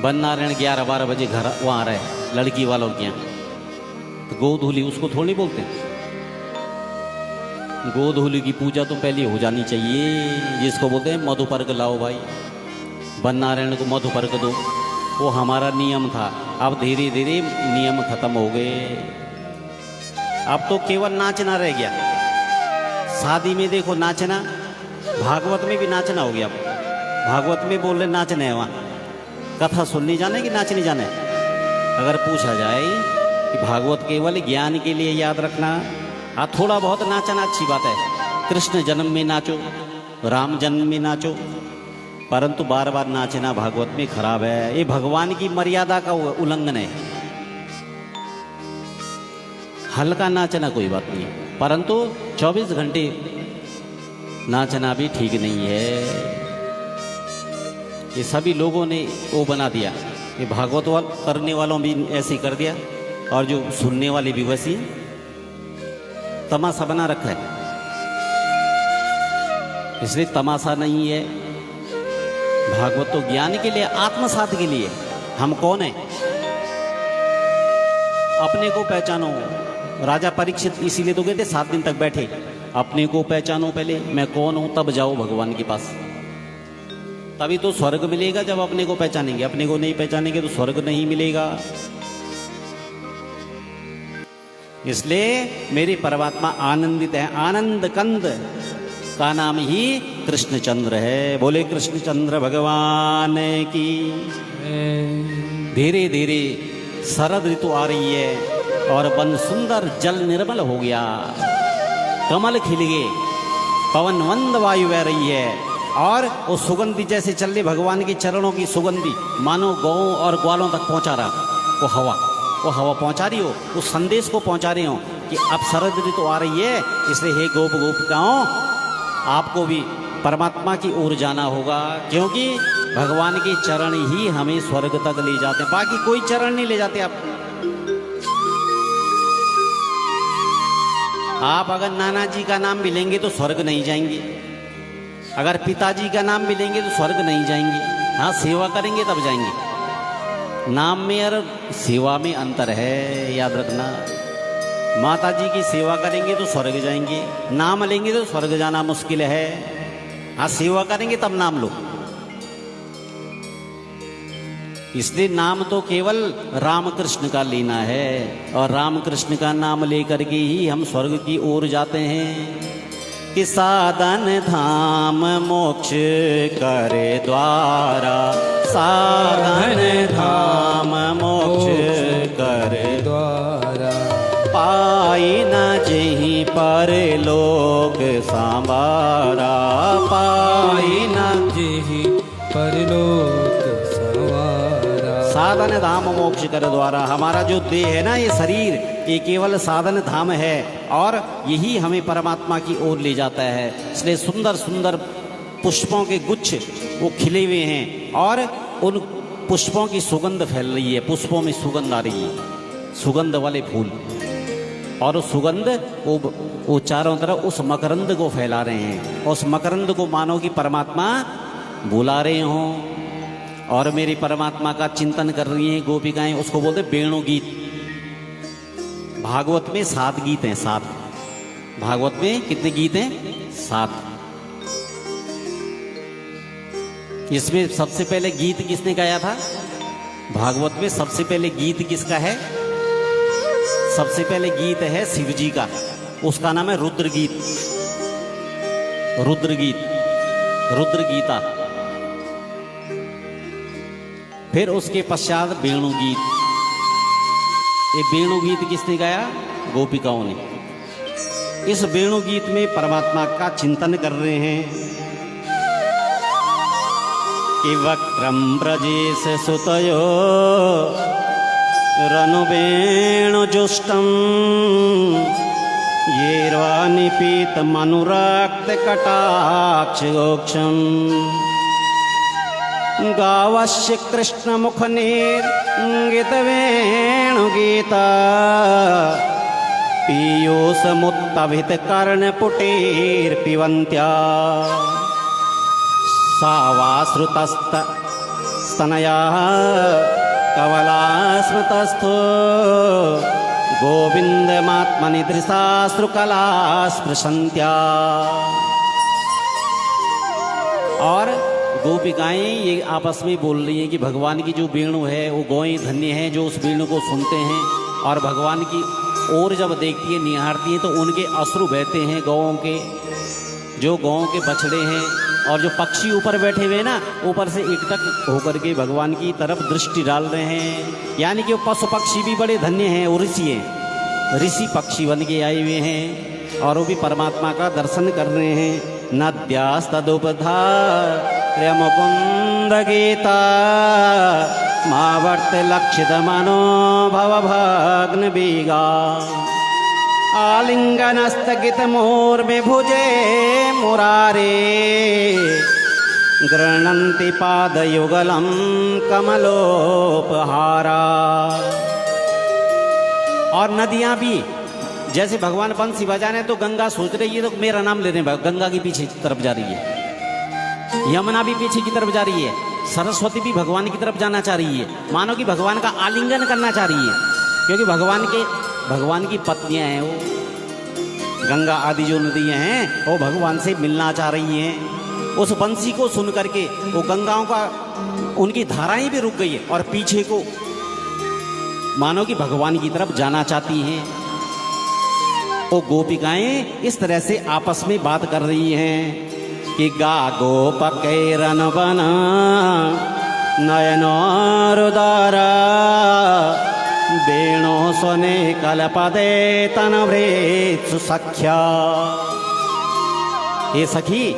बन नारायण 11-12 बजे घर वहाँ रहे लड़की वालों के यहाँ, तो गोधूली उसको थोड़ी बोलते हैं। गोधूली की पूजा तो पहले हो जानी चाहिए, जिसको बोलते हैं मधुपर्क लाओ भाई, बन नारायण को मधुपर्क दो, वो हमारा नियम था। अब धीरे धीरे नियम खत्म हो गए, अब तो केवल नाचना रह गया। शादी में देखो नाचना, भागवत में भी नाचना हो गया। भागवत में बोल रहे नाचना है, वहाँ कथा सुननी जाने कि नाचनी जाने। अगर पूछा जाए कि भागवत केवल ज्ञान के लिए याद रखना, हाँ थोड़ा बहुत नाचना अच्छी बात है, कृष्ण जन्म में नाचो, राम जन्म में नाचो, परंतु बार बार नाचना भागवत में खराब है। ये भगवान की मर्यादा का उल्लंघन है। हल्का नाचना कोई बात नहीं, परंतु 24 घंटे नाचना भी ठीक नहीं है। ये सभी लोगों ने वो बना दिया, ये भागवत करने वालों भी ऐसे कर दिया, और जो सुनने वाले भी वैसी तमाशा बना रखा है। इसलिए तमाशा नहीं है, भागवत तो ज्ञान के लिए, आत्मसात के लिए। हम कौन है, अपने को पहचानो। राजा परीक्षित इसीलिए तो कहते 7 दिन तक बैठे, अपने को पहचानो पहले, मैं कौन हूं, तब जाओ भगवान के पास। तभी तो स्वर्ग मिलेगा जब अपने को पहचानेंगे। अपने को नहीं पहचानेंगे तो स्वर्ग नहीं मिलेगा। इसलिए मेरे परमात्मा आनंदित है। आनंद कंद का नाम ही कृष्णचंद्र है। बोले कृष्णचंद्र भगवान की। धीरे धीरे शरद ऋतु आ रही है और वन सुंदर, जल निर्मल हो गया, कमल खिल गए, पवन मंद वायु बह रही है, और वो सुगंधी जैसे चल रही भगवान के चरणों की सुगंधी मानो गौं और ग्वालों तक पहुंचा रहा। वो हवा पहुंचा रही हो, उस संदेश को पहुंचा रही हो कि अब शरद ऋतु आ रही है। इसलिए हे गोप गोपिकाओं, आपको भी परमात्मा की ओर जाना होगा, क्योंकि भगवान के चरण ही हमें स्वर्ग तक ले जाते हैं, बाकी कोई चरण नहीं ले जाते। आप अगर नाना जी का नाम भी लेंगे तो स्वर्ग नहीं जाएंगे, अगर पिताजी का नाम भी लेंगे तो स्वर्ग नहीं जाएंगे। हाँ, सेवा करेंगे तब जाएंगे। नाम में और सेवा में अंतर है, याद रखना। माता जी की सेवा करेंगे तो स्वर्ग जाएंगे, नाम लेंगे तो स्वर्ग जाना मुश्किल है। हाँ, सेवा करेंगे तब नाम लो। इसलिए नाम तो केवल राम कृष्ण का लेना है, और राम कृष्ण का नाम लेकर के ही हम स्वर्ग की ओर जाते हैं। कि साधन धाम मोक्ष करे द्वारा, साधन धाम मोक्ष करे द्वारा, पाई न जहीं पर लोक संवारा, पाई न जेहि परलोक संवारा। साधन धाम मोक्ष कर द्वारा। हमारा जो देह है ना, ये शरीर, ये केवल साधन धाम है और यही हमें परमात्मा की ओर ले जाता है। इसलिए सुंदर सुंदर पुष्पों के गुच्छ वो खिले हुए हैं और उन पुष्पों की सुगंध फैल रही है, पुष्पों में सुगंध आ रही है, सुगंध वाले फूल, और उस सुगंध वो चारों तरफ उस मकरंद को फैला रहे हैं। उस मकरंद को मानो कि परमात्मा बुला रहे हों और मेरी परमात्मा का चिंतन कर रही हैं गोपिकाएं। उसको बोलते वेणु गीत। भागवत में 7 गीत हैं, 7। भागवत में कितने गीत हैं? 7। इसमें सबसे पहले गीत किसने गाया था? भागवत में सबसे पहले गीत किसका है? सबसे पहले गीत है शिव जी का, उसका नाम है रुद्र गीत, रुद्र गीत, रुद्र गीता। फिर उसके पश्चात वेणु गीत। ये वेणु गीत किसने गाया? गोपिकाओं ने। इस वेणु गीत में परमात्मा का चिंतन कर रहे हैं कि वक्रम ब्रजेश सुतयो रनुवेणुजुष्टं येर्वानिपीत मनुराक्त कटाक्षगोक्षम् गावस्य कृष्ण मुखनिर्गीत वेणुगीता पीयूषमुत्तभित कर्णपुटीर्पिबन्त्या सा वा श्रुतस्तनयाः कवला स्मृतस्थो गोविंदमात्मनि दृशाश्रुकला स्पृशन्त्या। और गोपिकाएं ये आपस में बोल रही हैं कि भगवान की जो वेणु है वो गौएं धन्य हैं जो उस वेणु को सुनते हैं और भगवान की ओर जब देखती है, निहारती है तो उनके अश्रु बहते हैं गौओं के, जो गौओं के बछड़े हैं। और जो पक्षी ऊपर बैठे हुए ना, ऊपर से एकटक होकर के भगवान की तरफ दृष्टि डाल रहे हैं, यानी कि वो पशु पक्षी भी बड़े धन्य हैं, वो ऋषि हैं, ऋषि पक्षी बन के आए हुए हैं और वो भी परमात्मा का दर्शन कर रहे हैं। नद्यास्तदुपधार्य मुकुंद गीता मावर्त लक्षित मनोभव भग्न बीगा आलिंगनस्तगित मूर्मे भुजे मुरारे गृह्णन्ति पादयुगलं कमलोपहारा। और नदियां भी जैसे भगवान बंसी बजाने तो गंगा सोच रही है तो मेरा नाम ले रहे हैं, गंगा की पीछे की तरफ जा रही है, यमुना भी पीछे की तरफ जा रही है, सरस्वती भी भगवान की तरफ जाना चाह रही है, मानो कि भगवान का आलिंगन करना चाह रही है, क्योंकि भगवान की पत्नियां हैं वो, गंगा आदि जो नदियां हैं वो भगवान से मिलना चाह रही हैं। उस बंसी को सुन करके वो गंगाओं का उनकी धाराएं भी रुक गई है और पीछे को मानो कि भगवान की तरफ जाना चाहती हैं। वो गोपिकाएं इस तरह से आपस में बात कर रही हैं कि गा गोपकैरन बना नयनोरुदारा वेणु स्वने कलपदे तनभृत्सु सख्या। ये सखी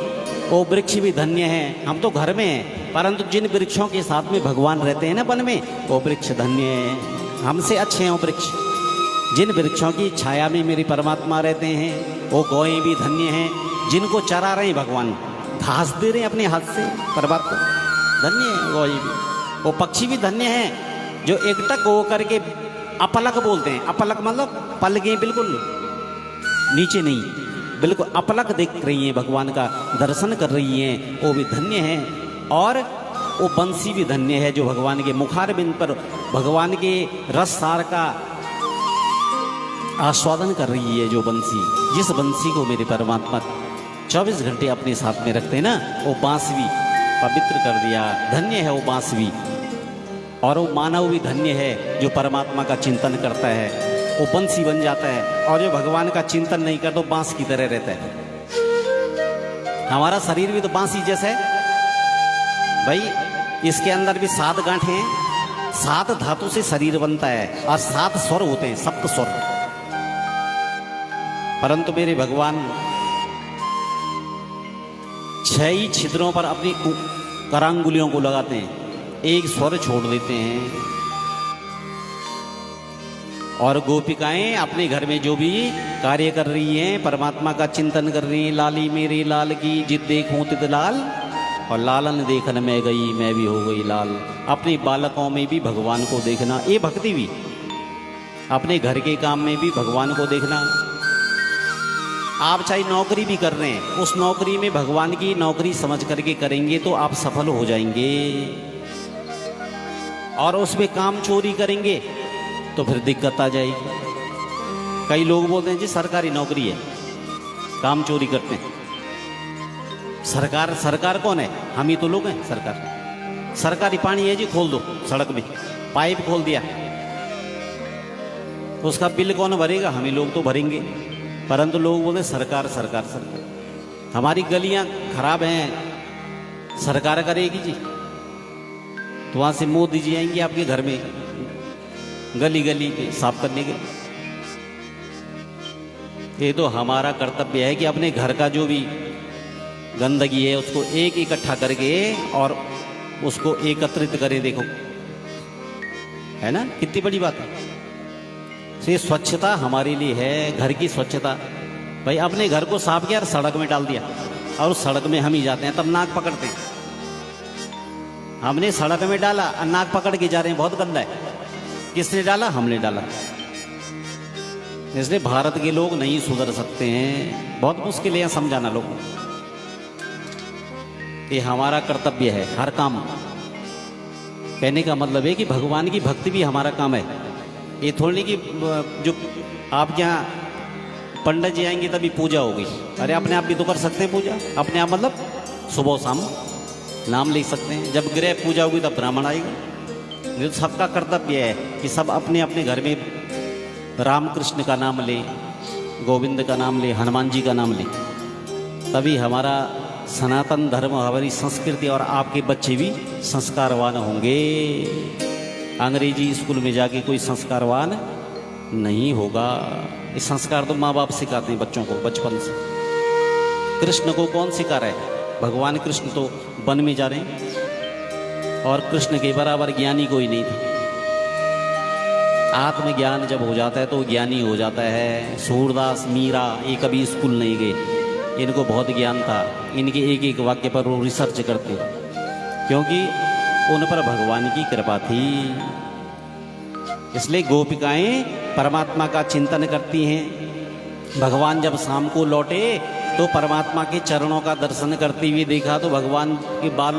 वो वृक्ष भी धन्य है, हम तो घर में हैं परंतु जिन वृक्षों के साथ में भगवान रहते हैं ना वन में, वो वृक्ष धन्य है, हमसे अच्छे हैं वो वृक्ष। जिन वृक्षों की छाया में मेरी परमात्मा रहते हैं वो गौएं भी धन्य हैं, जिनको चरा रहे हैं भगवान, घास दे रहे हैं अपने हाथ से परमात्मा, धन्य है गौएं भी। वो पक्षी भी धन्य हैं जो एकटक होकर के अपलक बोलते हैं, अपलक मतलब पलकें बिल्कुल नीचे नहीं, बिल्कुल अपलक देख रही हैं, भगवान का दर्शन कर रही हैं, वो भी धन्य हैं। और वो बंसी भी धन्य है जो भगवान के मुखारबिंद पर भगवान के रस सार का आस्वादन कर रही है, जो बंसी, जिस बंसी को मेरे परमात्मा 24 घंटे अपने साथ में रखते हैं ना, वो बांसुरी पवित्र कर दिया, धन्य है वो बांसुरी। और वो मानव भी धन्य है जो परमात्मा का चिंतन करता है, वो बंसी बन जाता है, और जो भगवान का चिंतन नहीं करता तो बांस की तरह रहता है। हमारा शरीर भी तो बांसी जैसा है भाई, इसके अंदर भी 7 गांठें हैं, 7 धातु से शरीर बनता है और 7 स्वर होते हैं, सप्त स्वर। परंतु मेरे भगवान 6 ही छिद्रों पर अपनी करांगुलियों को लगाते हैं, एक स्वर छोड़ देते हैं। और गोपिकाएं अपने घर में जो भी कार्य कर रही हैं, परमात्मा का चिंतन कर रही हैं, लाली मेरे लाल की जित देखूं तित लाल, और लालन देखन में गई मैं भी हो गई लाल। अपने बालकों में भी भगवान को देखना, ये भक्ति भी। अपने घर के काम में भी भगवान को देखना। आप चाहे नौकरी भी कर रहे हैं, उस नौकरी में भगवान की नौकरी समझ करके करेंगे तो आप सफल हो जाएंगे। और उसमें काम चोरी करेंगे तो फिर दिक्कत आ जाएगी। कई लोग बोलते हैं जी सरकारी नौकरी है, काम चोरी करते हैं। सरकार कौन है? हम ही तो लोग हैं। सरकारी पानी है जी, खोल दो सड़क में, पाइप खोल दिया, उसका बिल कौन भरेगा? हम ही लोग तो भरेंगे। परंतु लोग बोलते सरकार। हमारी गलियां खराब हैं, सरकार करेगी जी। तो वहां से मोदी जी आएंगे आपके घर में गली गली पे साफ करने के। ये तो हमारा कर्तव्य है कि अपने घर का जो भी गंदगी है उसको एक इकट्ठा करके और उसको एकत्रित करें। देखो है ना, कितनी बड़ी बात है। ये स्वच्छता हमारे लिए है, घर की स्वच्छता। भाई अपने घर को साफ किया और सड़क में डाल दिया, और उस सड़क में हम ही जाते हैं, तब नाक पकड़ते हैं। हमने सड़क में डाला और नाक पकड़ के जा रहे हैं, बहुत गंदा है। किसने डाला? हमने डाला। इसलिए भारत के लोग नहीं सुधर सकते हैं, बहुत मुश्किल है समझाना लोगों को। ये हमारा कर्तव्य है हर काम। कहने का मतलब है कि भगवान की भक्ति भी हमारा काम है। ये थोड़ी कि जो आप यहाँ पंडित जी आएंगे तभी पूजा होगी। अरे अपने आप भी तो कर सकते हैं पूजा, अपने आप मतलब सुबह शाम नाम ले सकते हैं। जब गृह पूजा होगी तब ब्राह्मण आएगा। ये तो सबका कर्तव्य है कि सब अपने अपने घर में राम कृष्ण का नाम ले, गोविंद का नाम ले, हनुमान जी का नाम ले। तभी हमारा सनातन धर्म, हमारी संस्कृति और आपके बच्चे भी संस्कारवान होंगे। अंग्रेजी स्कूल में जाके कोई संस्कारवान नहीं होगा। ये संस्कार तो माँ बाप सिखाते हैं बच्चों को बचपन से। कृष्ण को कौन सिखा रहा है? भगवान कृष्ण तो वन में जा रहे हैं, और कृष्ण के बराबर ज्ञानी कोई नहीं था। आत्मज्ञान जब हो जाता है तो ज्ञानी हो जाता है। सूरदास, मीरा ये कभी स्कूल नहीं गए, इनको बहुत ज्ञान था। इनके एक एक वाक्य पर वो रिसर्च करते, क्योंकि उन पर भगवान की कृपा थी। इसलिए गोपिकाएं परमात्मा का चिंतन करती हैं। भगवान जब शाम को लौटे तो परमात्मा के चरणों का दर्शन करते हुए देखा तो भगवान के बाल,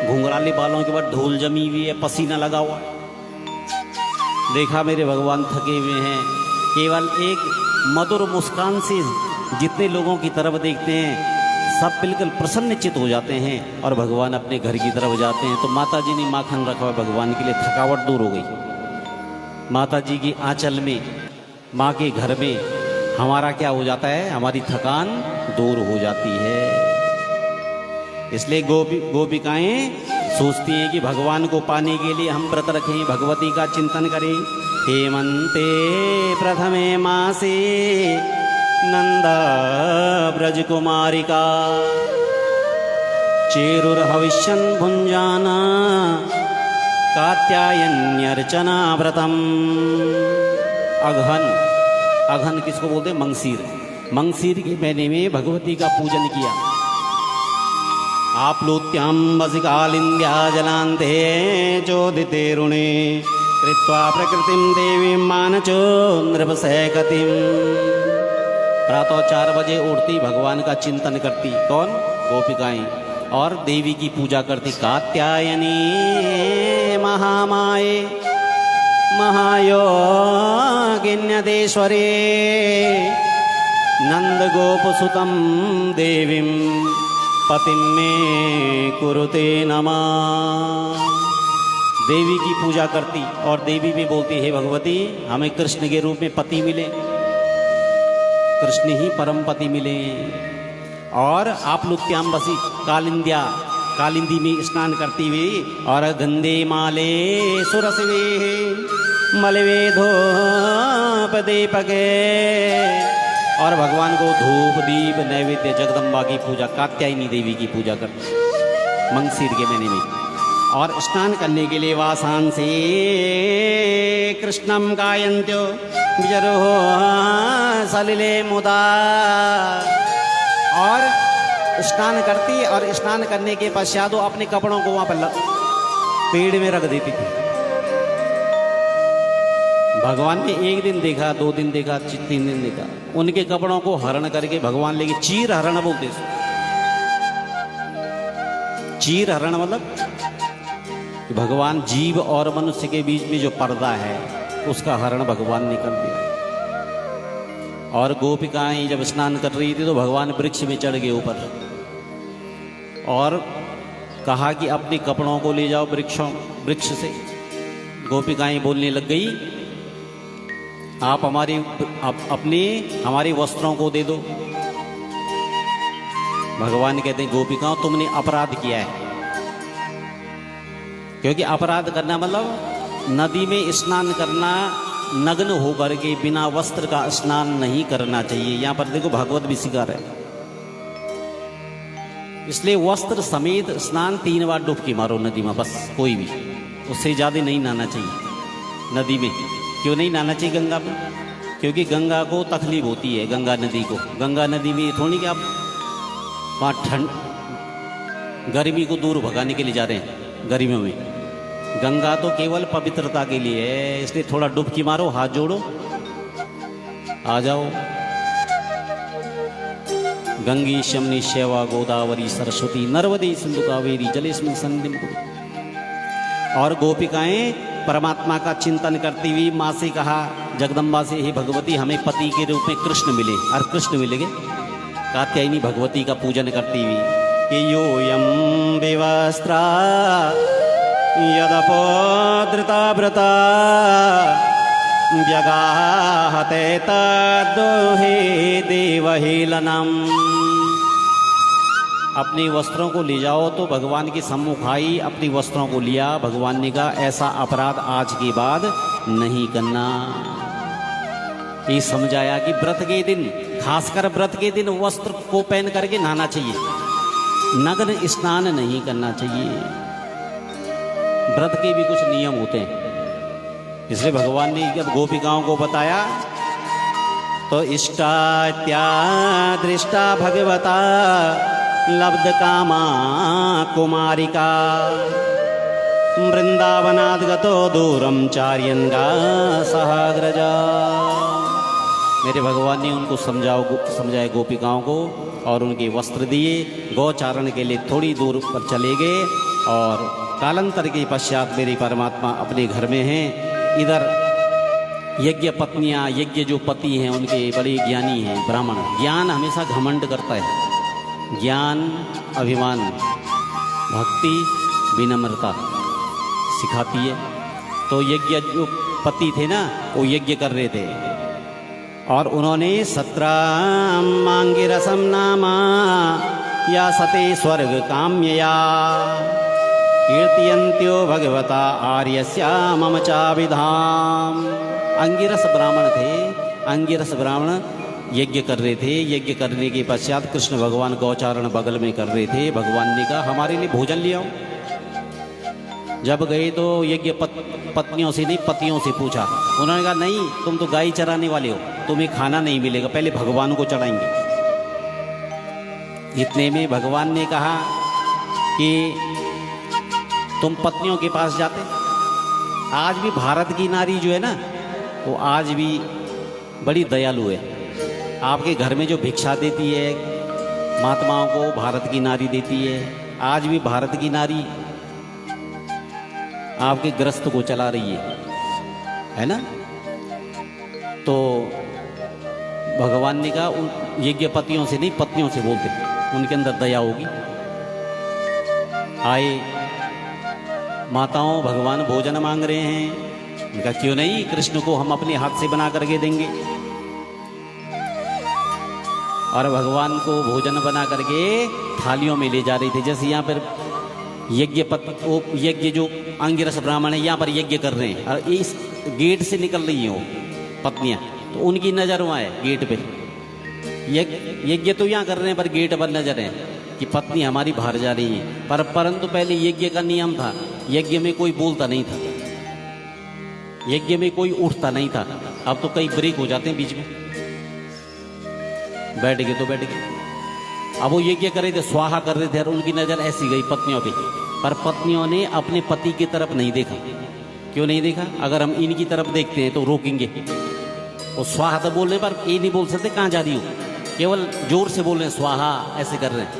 घुंघराले बालों के बाद धूल जमी हुई है, पसीना लगा हुआ। देखा मेरे भगवान थके हुए हैं। केवल एक मधुर मुस्कान से जितने लोगों की तरफ देखते हैं सब बिल्कुल प्रसन्नचित हो जाते हैं और भगवान अपने घर की तरफ जाते हैं। तो माता जी ने माखन रखा भगवान के लिए, थकावट दूर हो गई। माता जी की आंचल में, माँ के घर में हमारा क्या हो जाता है? हमारी थकान दूर हो जाती है। इसलिए गोपिकाएं सोचती हैं कि भगवान को पाने के लिए हम व्रत रखें, भगवती का चिंतन करें। हेमंते प्रथमे मासे नंदा ब्रज कुमारिका चेरुर्हविष्यन् भुञ्जाना कात्यायन्यर्चना व्रतम्। अघन किसको बोलते हैं? मंगसीर। मंगसीर के महीने में भगवती का पूजन किया। आप्लुत्याम्बसि कालिन्द्या जलान्ते चोदिते ऋणे कृत्वा प्रकृतिं देवीं मानचो नृपसैकतिम्। प्रातः 4 बजे उठती, भगवान का चिंतन करती। कौन? गोपिकाएं। और देवी की पूजा करती। कात्यायनी महामाये महायोगिन्यदेश्वरे नंदगोपसुतं देवीं पतिं मे कुरुते नमः। देवी की पूजा करती और देवी भी बोलती, हे भगवती हमें कृष्ण के रूप में पति मिले, कृष्ण ही परम पति मिले। और आप लुत्याम्बसी कालिंदी में स्नान करती हुई और गंदे माले सुरसवे मलवेधो दीपके और भगवान को धूप दीप नैवेद्य जगदम्बा की पूजा, कात्यायनी देवी की पूजा करते मंगशीर के महीने में। और स्नान करने के लिए वासान से कृष्णम गायन्त्यो विजरो सलिले मुदा, और स्नान करती और स्नान करने के पश्चात वो अपने कपड़ों को वहां पर पेड़ में रख देती थी। भगवान ने एक दिन देखा, 2 दिन देखा, 3 दिन देखा, उनके कपड़ों को हरण करके भगवान लेके चीर हरण बोलते। चीर हरण मतलब कि भगवान जीव और मनुष्य के बीच में जो पर्दा है उसका हरण भगवान ने कर दिया। और गोपिकाएं जब स्नान कर रही थी तो भगवान वृक्ष में चढ़ गए ऊपर और कहा कि अपने कपड़ों को ले जाओ वृक्ष से। गोपिकाएं बोलने लग गई, आप हमारे वस्त्रों को दे दो। भगवान कहते हैं, गोपिकाओं तुमने अपराध किया है, क्योंकि अपराध करना मतलब नदी में स्नान करना, नग्न होकर के बिना वस्त्र का स्नान नहीं करना चाहिए। यहां पर देखो भागवत भी सिखा रहे, इसलिए वस्त्र समेत स्नान 3 बार डुबकी मारो नदी में, बस कोई भी, उससे ज्यादा नहीं नहाना चाहिए नदी में। क्यों नहीं नहाना चाहिए गंगा में? क्योंकि गंगा को तकलीफ होती है, गंगा नदी को। गंगा नदी में थोड़ी कि आप वहाँ ठंड गर्मी को दूर भगाने के लिए जा रहे हैं गर्मियों में। गंगा तो केवल पवित्रता के लिए है, इसलिए थोड़ा डुबकी मारो, हाथ जोड़ो, आ जाओ। गंगी शमनी शैवा गोदावरी सरस्वती नर्मदे सिंधु कावेरी जलेस्मिन् सन्निधिं कुरु। और गोपिकाएं परमात्मा का चिंतन करती हुई माँ से कहा, जगदम्बा से, हे भगवती हमें पति के रूप में कृष्ण मिले। और कृष्ण मिलेंगे, कात्यायनी भगवती का पूजन करती हुई कि योऽयं विवस्त्रा यदपोदृता व्रता व्यगाहते तद्दोहे देवहेलनम्। अपने वस्त्रों को ले जाओ तो भगवान के सम्मुख आई, अपने वस्त्रों को लिया। भगवान ने कहा ऐसा अपराध आज के बाद नहीं करना। ये समझाया कि व्रत के दिन, खासकर व्रत के दिन वस्त्र को पहन करके नहाना चाहिए, नग्न स्नान नहीं करना चाहिए। व्रत के भी कुछ नियम होते हैं, इसलिए भगवान ने जब गोपिकाओं को बताया तो इष्टात्या दृष्टा भगवता लब्ध कामा कुमारिका वृंदावनाद गतो दूरम चार्यंगा सहाग्रजा। मेरे भगवान ने उनको समझाए गोपिकाओं को और उनके वस्त्र दिए। गौचारण के लिए थोड़ी दूर पर चले गए और कालांतर के पश्चात मेरे परमात्मा अपने घर में हैं। इधर यज्ञ पत्नियां, यज्ञ जो पति हैं उनके बड़े ज्ञानी हैं ब्राह्मण। ज्ञान हमेशा घमंड करता है, ज्ञान अभिमान, भक्ति विनम्रता सिखाती है। तो यज्ञ जो पति थे ना, वो यज्ञ कर रहे थे और उन्होंने 17 मांगिरसम नामा या सते स्वर्ग काम्यया कीर्तियन्त्यो भगवता आर्यस्या मम चाभिधाम। अंगिरस ब्राह्मण थे, अंगिरस ब्राह्मण यज्ञ कर रहे थे। यज्ञ करने के पश्चात कृष्ण भगवान गौचारण बगल में कर रहे थे। भगवान ने कहा हमारे लिए भोजन ले आओ। जब गए तो यज्ञ पत्नियों से नहीं, पतियों से पूछा। उन्होंने कहा नहीं, तुम तो गाय चराने वाले हो, तुम्हें खाना नहीं मिलेगा, पहले भगवान को चढ़ाएंगे। इतने में भगवान ने कहा कि तुम पत्नियों के पास जाते। आज भी भारत की नारी जो है ना, वो आज भी बड़ी दयालु है। आपके घर में जो भिक्षा देती है महात्माओं को, भारत की नारी देती है। आज भी भारत की नारी आपके ग्रस्त को चला रही है ना। तो भगवान ने कहा यज्ञ पतियों से नहीं, पत्नियों से बोलते, उनके अंदर दया होगी। आए माताओं, भगवान भोजन मांग रहे हैं। उनका क्यों नहीं, कृष्ण को हम अपने हाथ से बना करके देंगे। और भगवान को भोजन बना करके थालियों में ले जा रही थी। जैसे यहाँ पर यज्ञ जो अंगिरस ब्राह्मण है यहाँ पर यज्ञ कर रहे हैं और इस गेट से निकल रही हैं वो पत्नियां, तो उनकी नजर वहाँ है गेट पे। यज्ञ तो यहाँ कर रहे हैं पर गेट पर नजर है कि पत्नी हमारी बाहर जा रही है। परंतु पहले यज्ञ का नियम था, यज्ञ में कोई बोलता नहीं था, यज्ञ में कोई उठता नहीं था। अब तो कई ब्रेक हो जाते हैं बीच में, बैठ गए तो बैठ गए। अब वो यज्ञ कर रहे थे, स्वाहा कर रहे थे और उनकी नजर ऐसी गई पत्नियों पे, पर पत्नियों ने अपने पति की तरफ नहीं देखा। क्यों नहीं देखा? अगर हम इनकी तरफ देखते हैं तो रोकेंगे। वो स्वाहा तो बोल रहे पर ये नहीं बोल सकते कहाँ जा रही हो, केवल जोर से बोल रहे हैं स्वाहा, ऐसे कर रहे हैं।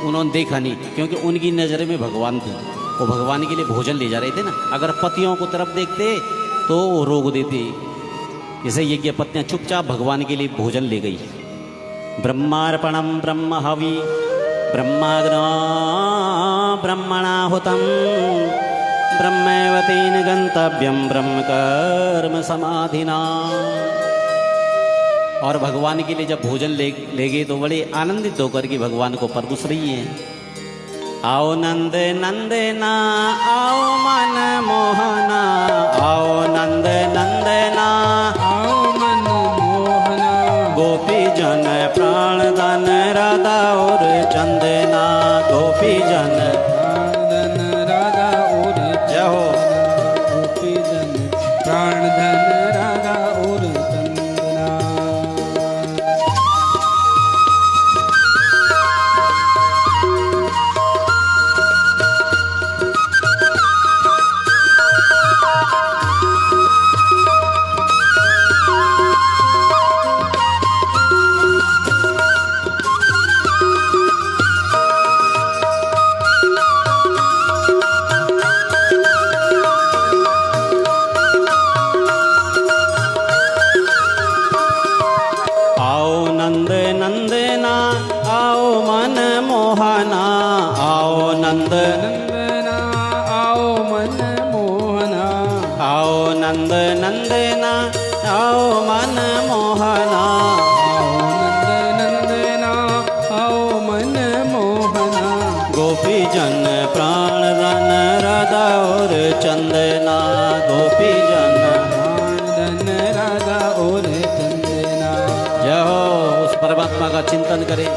उन्होंने देखा नहीं क्योंकि उनकी नजर में भगवान थे, वो भगवान के लिए भोजन ले जा रहे थे ना। अगर पतियों को तरफ देखते तो वो रोक देते। जैसे यज्ञ पत्नियां चुपचाप भगवान के लिए भोजन ले गई। ब्रह्मार्पणम ब्रह्म हवि ब्रह्माग्नो ब्रह्मणाहुतम ब्रह्मैव तेन गंतव्यम ब्रह्म कर्म समाधिना। और भगवान के लिए जब भोजन ले गए तो बड़े आनंदित होकर के भगवान को परगुस रही है। आओ नंद नंदना आओ मन मोहना, आओ नंद नंदना आओ मन मोहना, गोपी जन प्राण धन राधा और चंदना, गोपी जन प्राण धन राधा और जय हो। गोपी जन प्राण धन राधा और चंदना। नंदना आओ मन मोहना, आओ नंद नंदना आओ मन मोहना, आओ नंद नंदना आओ मन मोहना, गोपी जन प्राण धन राधा और चंदना, गोपी जन प्राण धन राधा और चंदना। जय हो। उस परमात्मा का चिंतन करें।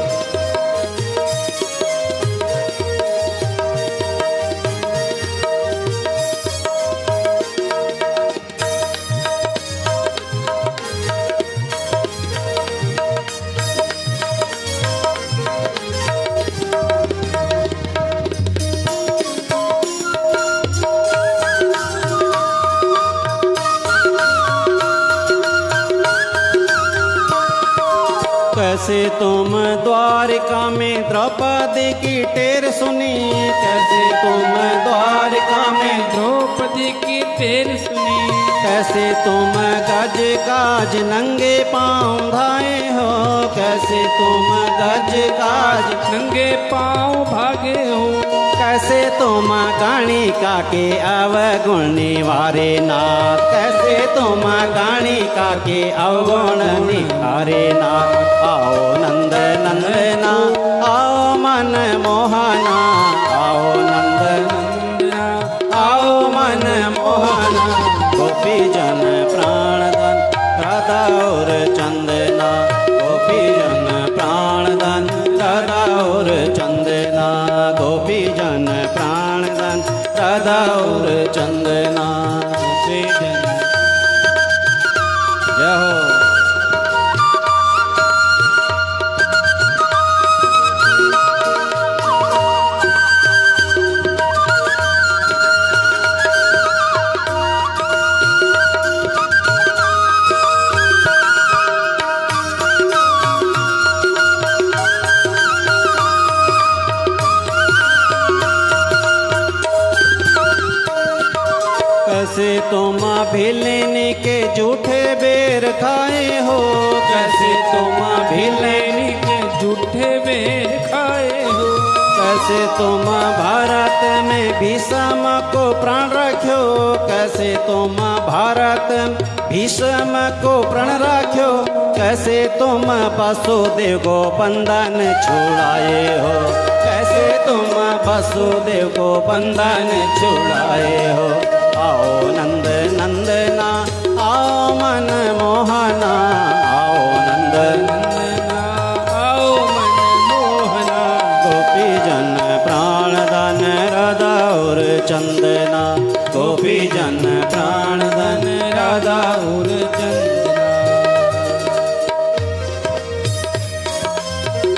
कैसे तुम द्वारिका में द्रौपदी की टेर सुनी, कैसे तुम द्वारिका में द्रौपदी की टेर सुनी, कैसे तुम गज काज नंगे पाँव धाए हो, कैसे तुम गज काज नंगे पाँव भागे हो, कैसे तुम गणिका के अवगुण निवारे नाथ, कैसे तुम गणिका के अवगुण निवारे नाथ। आओ नंद नंदना आओ मन मोहना, आओ नंद नंदना आओ मन मोहना, गोपी जन प्राण धन राधा और चंदना, गोपी जन प्राण धन राधा और चंदना, गोपी जन प्राण धन राधा और चंदना। गोपी जन जय हो। कैसे तुम भिलनी के झूठे बेर खाए हो, कैसे तुम भिलनी के झूठे बेर खाए हो, कैसे तुम भारत में भीष्म को प्राण रख्यो, कैसे तुम भारत भीष्म को प्राण रख्यो, कैसे तुम वसुदेव को बंधन छुड़ाए हो, कैसे तुम वसुदेव को बंधन छुड़ाए हो। आओ नंद नंदना आओ मन मोहना, आओ नंद नंदना आओ मन मोहना, गोपी जन प्राण धन राधा और चंदना, गोपी जन प्राण धन राधा और चंदना।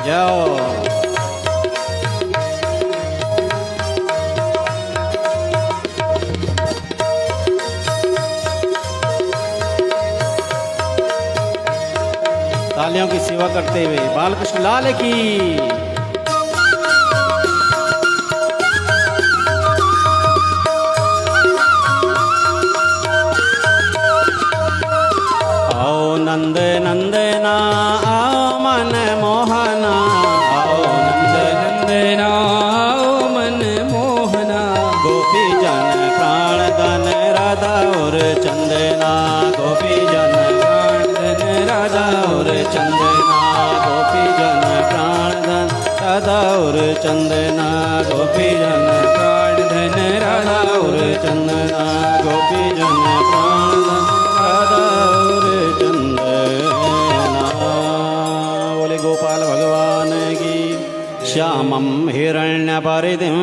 जाओ तालियों की सेवा करते हुए बालकृष्ण लाल की। आओ नंद नंदना आओ मन मोहना, आओ नंद नंदना आओ मन मोहना, गोपी जन प्राण धन राधा और चंदना, गोपी जन प्राण धन राधा और चंदना, गोपी जन प्राण धन राधा और चंदना, गोपी जन प्राण धन राधा और चंदना, गोपी जन प्राण धन राधा और चंदना। बोले गोपाल भगवान की। श्यामं हिरण्य परिधिं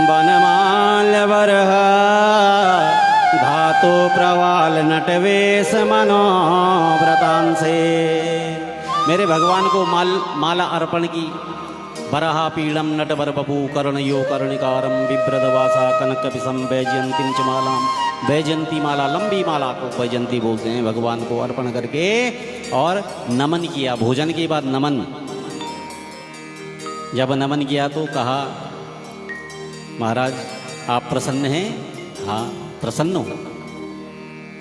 वनमाल्य बरह, धातु प्रवाल नटवेश मनोव्रतान से। मेरे भगवान को माला अर्पण की। बरहा पीड़म नटवर बपू कर्णयो कर्णिकारम बिभ्रदवासा कनक विषम वैजयंतीम च मालाम। वैजयंती माला लंबी माला को वैजयंती बोलते हैं। भगवान को अर्पण करके और नमन किया। भोजन के बाद नमन। जब नमन किया तो कहा महाराज आप प्रसन्न हैं? हाँ प्रसन्न हो।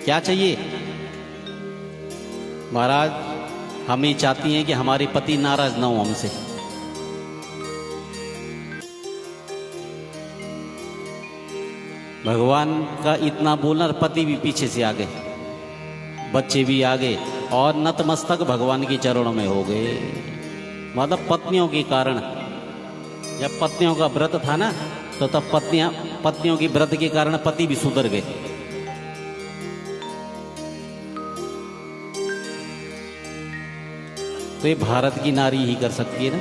क्या चाहिए? महाराज हम ये चाहती हैं कि हमारे पति नाराज ना हो हमसे। भगवान का इतना बोलना, पति भी पीछे से आ गए, बच्चे भी आ गए और नतमस्तक भगवान के चरणों में हो गए। मतलब पत्नियों के कारण, जब पत्नियों का व्रत था ना, तो तब पत्नियों के व्रत के कारण पति भी सुधर गए। तो ये भारत की नारी ही कर सकती है ना।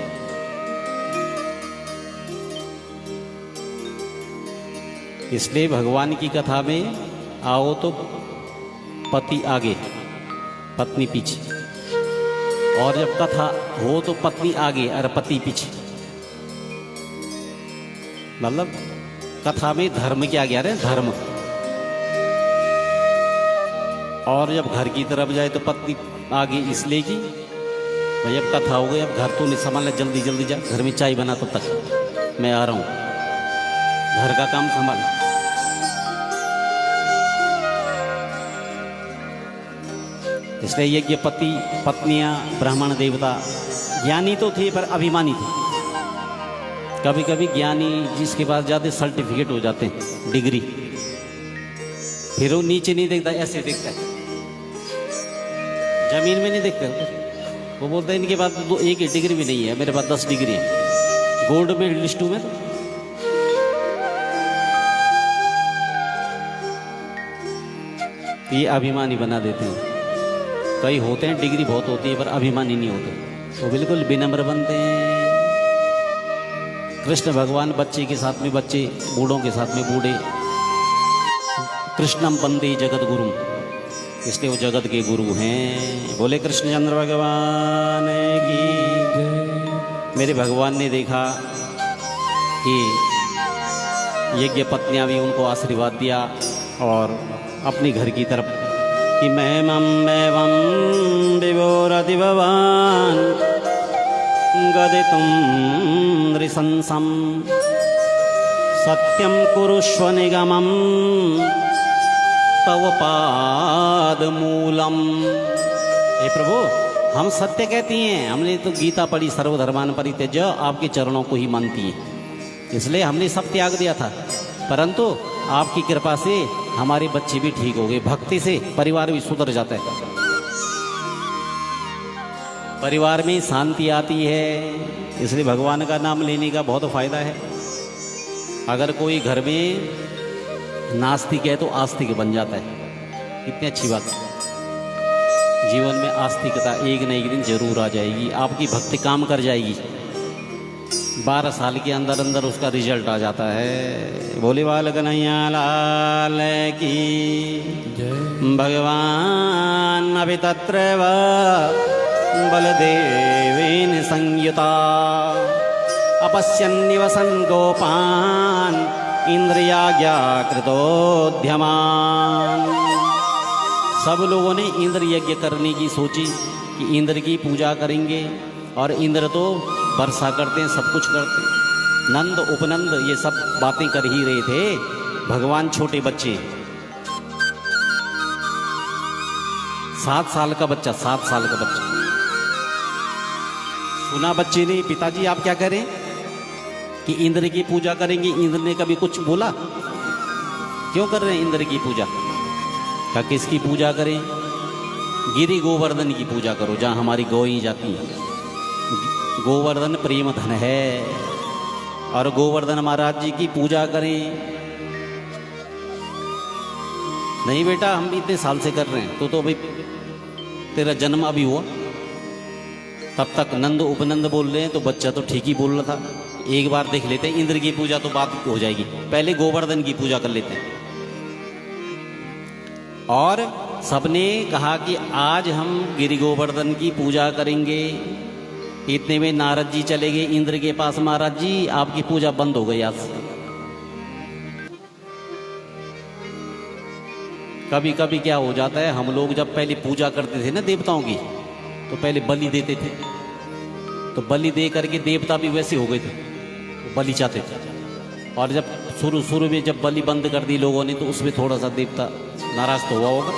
इसलिए भगवान की कथा में आओ तो पति आगे पत्नी पीछे, और जब कथा हो तो पत्नी आगे और पति पीछे। मतलब कथा में धर्म क्या गया रे, धर्म। और जब घर की तरफ जाए तो पत्नी आगे, इसलिए कि भाई अब कथा हो गई, अब घर तो नहीं संभालना, जल्दी जल्दी जा, घर में चाय बना, तब तक मैं आ रहा हूं, घर का काम संभाल। इसलिए यज्ञ पति पत्नियां ब्राह्मण देवता ज्ञानी तो थे पर अभिमानी थे। कभी कभी ज्ञानी जिसके पास ज्यादा सर्टिफिकेट हो जाते हैं, डिग्री, फिर वो नीचे नहीं देखता, ऐसे देखता है, जमीन में नहीं देखता। वो बोलता है इनके पास तो एक ही डिग्री भी नहीं है, मेरे पास 10 डिग्री है, गोल्ड में लिस्ट में। तो ये अभिमानी बना देते हैं। कई होते हैं डिग्री बहुत होती है पर अभिमानी नहीं होते, वो बिल्कुल विनम्र बनते हैं। कृष्ण भगवान बच्चे के साथ में बच्चे, बूढ़ों के साथ में बूढ़े। कृष्णम वंदे जगत गुरु, इसलिए वो जगत के गुरु हैं। बोले कृष्णचंद्र भगवान की। मेरे भगवान ने देखा कि यज्ञ पत्नियां भी उनको आशीर्वाद दिया और अपने घर की तरफ कि मैं मम विवोरति भवान गदितुं नृशंसं सत्यं कुरुष्व निगमं तव पाद मूलम। हे प्रभु, हम सत्य कहती हैं, हमने तो गीता पढ़ी, सर्वधर्मान परित्यज्य, आपके चरणों को ही मानती है, इसलिए हमने सब त्याग दिया था। परंतु आपकी कृपा से हमारे बच्चे भी ठीक हो गए, भक्ति से परिवार भी सुधर जाता है, परिवार में शांति आती है। इसलिए भगवान का नाम लेने का बहुत फायदा है। अगर कोई घर में नास्तिक है तो आस्तिक बन जाता है, कितनी अच्छी बात है। जीवन में आस्तिकता एक न एक दिन जरूर आ जाएगी, आपकी भक्ति काम कर जाएगी, 12 साल के अंदर अंदर उसका रिजल्ट आ जाता है। बोले बाल कन्हैया लाल की जय। भगवान अभी तत्र बलदेवेन संयुता अपश्यन्निवसन् गोपान इंद्रियाज्ञा कृतोद्यमान। सब लोगों ने इंद्र यज्ञ करने की सोची कि इंद्र की पूजा करेंगे, और इंद्र तो वर्षा करते हैं, सब कुछ करते हैं। नंद उपनंद ये सब बातें कर ही रहे थे, भगवान छोटे बच्चे, 7 साल का बच्चा, 7 साल का बच्चा सुना बच्चे ने, पिताजी आप क्या करें कि इंद्र की पूजा करेंगे। इंद्र ने कभी कुछ बोला? क्यों कर रहे हैं इंद्र की पूजा? क्या किसकी पूजा करें? गिरि गोवर्धन की पूजा करो, जहाँ हमारी गौएं जाती हैं। गोवर्धन प्रेम धन है, और गोवर्धन महाराज जी की पूजा करें। नहीं बेटा, हम इतने साल से कर रहे हैं, तो भाई तेरा जन्म अभी हुआ। तब तक नंद उपनंद बोल रहे हैं, तो बच्चा तो ठीक ही बोल रहा था। एक बार देख लेते हैं, इंद्र की पूजा तो बात हो जाएगी, पहले गोवर्धन की पूजा कर लेते हैं। और सबने कहा कि आज हम गिरि गोवर्धन की पूजा करेंगे। इतने में नारद जी चले गए इंद्र के पास, महाराज जी आपकी पूजा बंद हो गई आज से। कभी कभी क्या हो जाता है, हम लोग जब पहले पूजा करते थे ना देवताओं की, तो पहले बलि देते थे, तो बलि दे करके देवता भी वैसे हो गए थे, बलि चाहते थे। और जब शुरू में जब बलि बंद कर दी लोगों ने, तो उसमें थोड़ा सा देवता नाराज तो हुआ होगा।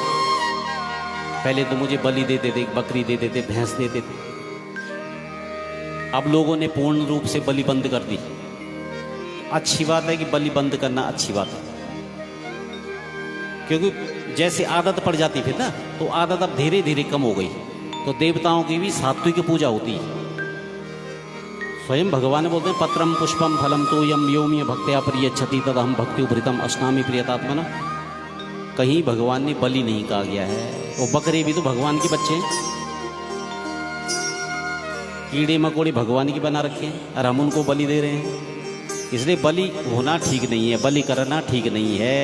पहले तो मुझे बलि देते थे, बकरी देते थे, भैंस देते थे। अब लोगों ने पूर्ण रूप से बलि बंद कर दी। अच्छी बात है कि बलि बंद करना अच्छी बात है, क्योंकि जैसे आदत पड़ जाती थी ना, तो आदत अब धीरे धीरे कम हो गई। तो देवताओं की भी सात्विक पूजा होती है। स्वयं भगवान बोलते हैं, पत्रम पुष्पम फलम तो यम योम्य भक्त्या प्रिय क्षति तदहम भक्ति उपृतम अश्नामि प्रियतात्मना। कहीं भगवान ने बलि नहीं कहा गया है। वो बकरे भी तो भगवान के बच्चे हैं, कीड़े मकोड़े भगवान की बना रखे हैं, और हम उनको बलि दे रहे हैं। इसलिए बलि होना ठीक नहीं है, बलि करना ठीक नहीं है।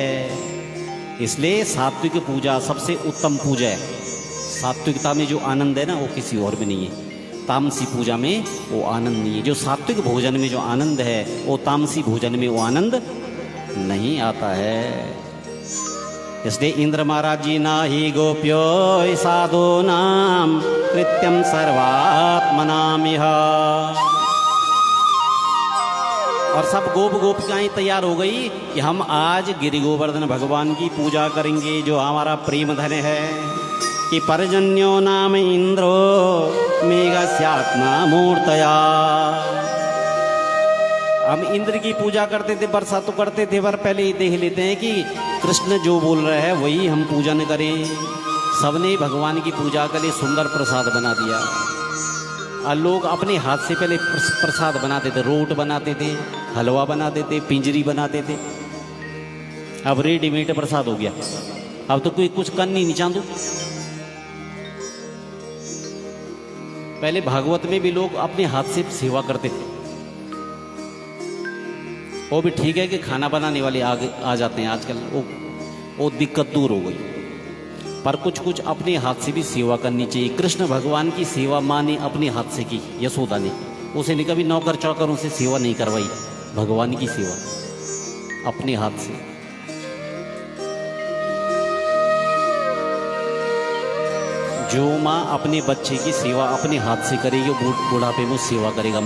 इसलिए सात्विक पूजा सबसे उत्तम पूजा है। सात्विकता में जो आनंद है ना, वो किसी और में नहीं है। तामसी पूजा में वो आनंद नहीं है। जो सात्विक भोजन में जो आनंद है, वो तामसी भोजन में वो आनंद नहीं आता है। इसलिए इंद्र महाराज जी ना ही गोप्यो साधो नाम कृत्यम सर्वात्मनाम यह। और सब गोप गोपिकाएं तैयार हो गई कि हम आज गिरि गोवर्धन भगवान की पूजा करेंगे, जो हमारा प्रेम धन है। कि पर्जन्यो नाम इंद्रो मेघस्यात्मा मूर्तया। हम इंद्र की पूजा करते थे, वर्षा तो करते थे, पर पहले ही देख लेते हैं कि कृष्ण जो बोल रहे हैं वही हम पूजन करें। सबने भगवान की पूजा के लिए सुंदर प्रसाद बना दिया। और लोग अपने हाथ से पहले प्रसाद बनाते थे, रोट बनाते थे, हलवा बनाते थे, पिंजरी बनाते थे। अब रेडीमेड प्रसाद हो गया। अब तो कोई कुछ करनी नहीं चाहता। पहले भागवत में भी लोग अपने हाथ से सेवा करते थे। वो भी ठीक है कि खाना बनाने वाले आगे आ जाते हैं आजकल, वो दिक्कत दूर हो गई। पर कुछ कुछ अपने हाथ से भी सेवा करनी चाहिए। कृष्ण भगवान की सेवा माँ ने अपने हाथ से की, यशोदा ने। उसे ने कभी नौकर चौकरों से सेवा नहीं करवाई, भगवान की सेवा अपने हाथ से। जो माँ अपने बच्चे की सेवा अपने हाथ से करेगी, वो बुढ़ापे में सेवा करेगा।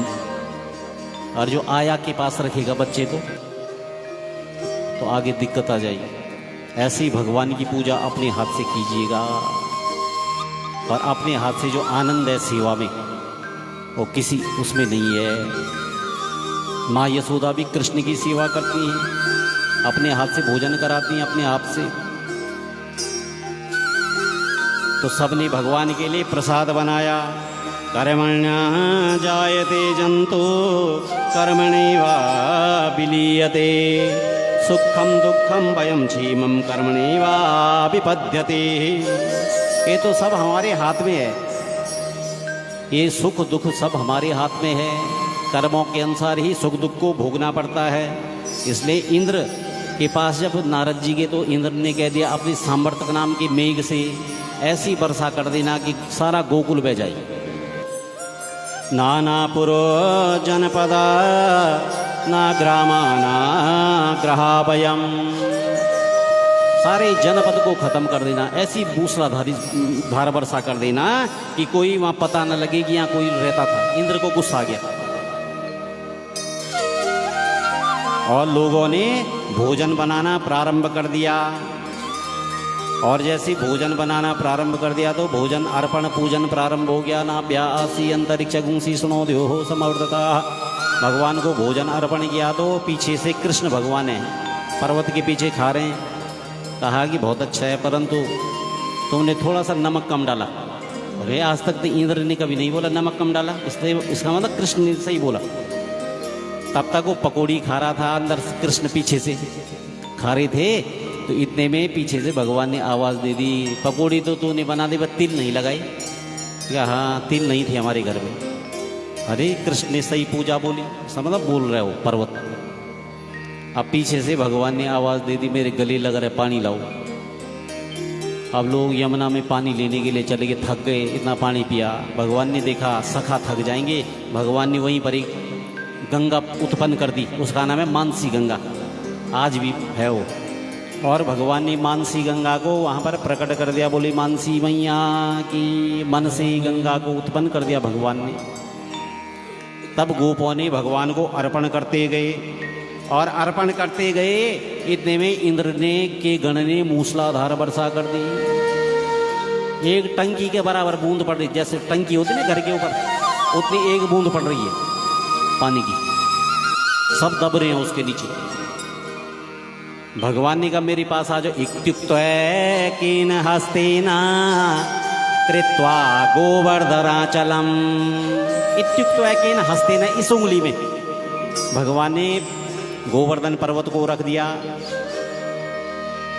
और जो आया के पास रखेगा बच्चे को, तो आगे दिक्कत आ जाएगी। ऐसे ही भगवान की पूजा अपने हाथ से कीजिएगा। और अपने हाथ से जो आनंद है सेवा में वो किसी उसमें नहीं है। माँ यशोदा भी कृष्ण की सेवा करती हैं, अपने हाथ से भोजन कराती हैं अपने हाथ से। तो सबने भगवान के लिए प्रसाद बनाया। कर्मण्या जायते जंतु कर्मणैव विलीयते, सुखम दुखम वयम क्षेमम कर्मणैव विपद्यते। ये तो सब हमारे हाथ में है, ये सुख दुख सब हमारे हाथ में है। कर्मों के अनुसार ही सुख दुख को भोगना पड़ता है। इसलिए इंद्र के पास जब नारद जी के, तो इंद्र ने कह दिया अपनी सांवर्तक नाम के मेघ से ऐसी वर्षा कर देना कि सारा गोकुल बह जाए। नानापुरो जनपदा ना ग्रामा ना ग्रहाभयम, सारे जनपद को खत्म कर देना, ऐसी मूसलाधारी धार वर्षा कर देना कि कोई वहां पता न लगे कि यहाँ कोई रहता था। इंद्र को गुस्सा आ गया और लोगों ने भोजन बनाना प्रारंभ कर दिया। और जैसे भोजन बनाना प्रारंभ कर दिया तो भोजन अर्पण पूजन प्रारंभ हो गया। ना व्यासी अंतरिक्ष गुंसी सुनो दो हो समवर्तता। भगवान को भोजन अर्पण किया तो पीछे से कृष्ण भगवान है, पर्वत के पीछे खा रहे हैं। कहा कि बहुत अच्छा है, परंतु तुमने थोड़ा सा नमक कम डाला। अरे आज तक तो इंद्र ने कभी नहीं बोला नमक कम डाला, इसलिए इसका मतलब कृष्ण ने सही बोला। तब तक वो पकौड़ी खा रहा था, अंदर से कृष्ण पीछे से खा रहे थे। तो इतने में पीछे से भगवान ने आवाज़ दे दी, पकौड़ी तो तूने बना दी, बस तिल नहीं लगाई। क्या? हाँ, तिल नहीं थे हमारे घर में। अरे कृष्ण ने सही पूजा बोली, समझ बोल रहे हो पर्वत। अब पीछे से भगवान ने आवाज़ दे दी, मेरे गले लग रहा है, पानी लाओ। अब लोग यमुना में पानी लेने के लिए चले गए, थक गए, इतना पानी पिया। भगवान ने देखा सखा थक जाएंगे, भगवान ने वहीं पर एक गंगा उत्पन्न कर दी, उसका नाम है मानसी गंगा, आज भी है वो। और भगवान ने मानसी गंगा को वहाँ पर प्रकट कर दिया, बोली मानसी मैया की मन से गंगा को उत्पन्न कर दिया भगवान ने। तब गोपों ने भगवान को अर्पण करते गए और अर्पण करते गए। इतने में इंद्र ने के गण ने मूसलाधार वर्षा कर दी। एक टंकी के बराबर बूंद पड़ रही, जैसे टंकी होती ना घर के ऊपर, उतनी एक बूंद पड़ रही है पानी की, सब दब रहे हैं उसके नीचे। भगवान ने कहा मेरे पास आ जाओ। इत्युक्तो कीन हस्तेना कृत्वा गोवर्धनाचलम। इत्युक्तो कीन हस्तेना, इस उंगली में भगवान ने गोवर्धन पर्वत को रख दिया।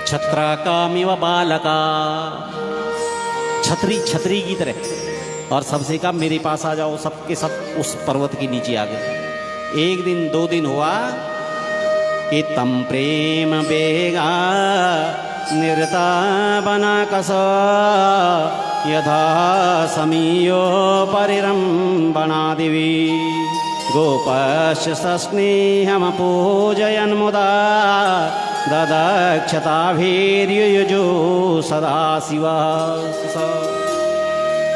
छत्राकामिव बालका, छतरी की तरह, और सबसे कहा मेरे पास आ जाओ। सबके सब उस पर्वत के नीचे आ गए। एक दिन 2 दिन हुआ कि तम प्रेम बेगा निरता बना कस यथा समीयो परिरम बना दिवी गोपश स्नेहम पूजयन मुदा ददक्षताभिर्युजो सदा शिवा।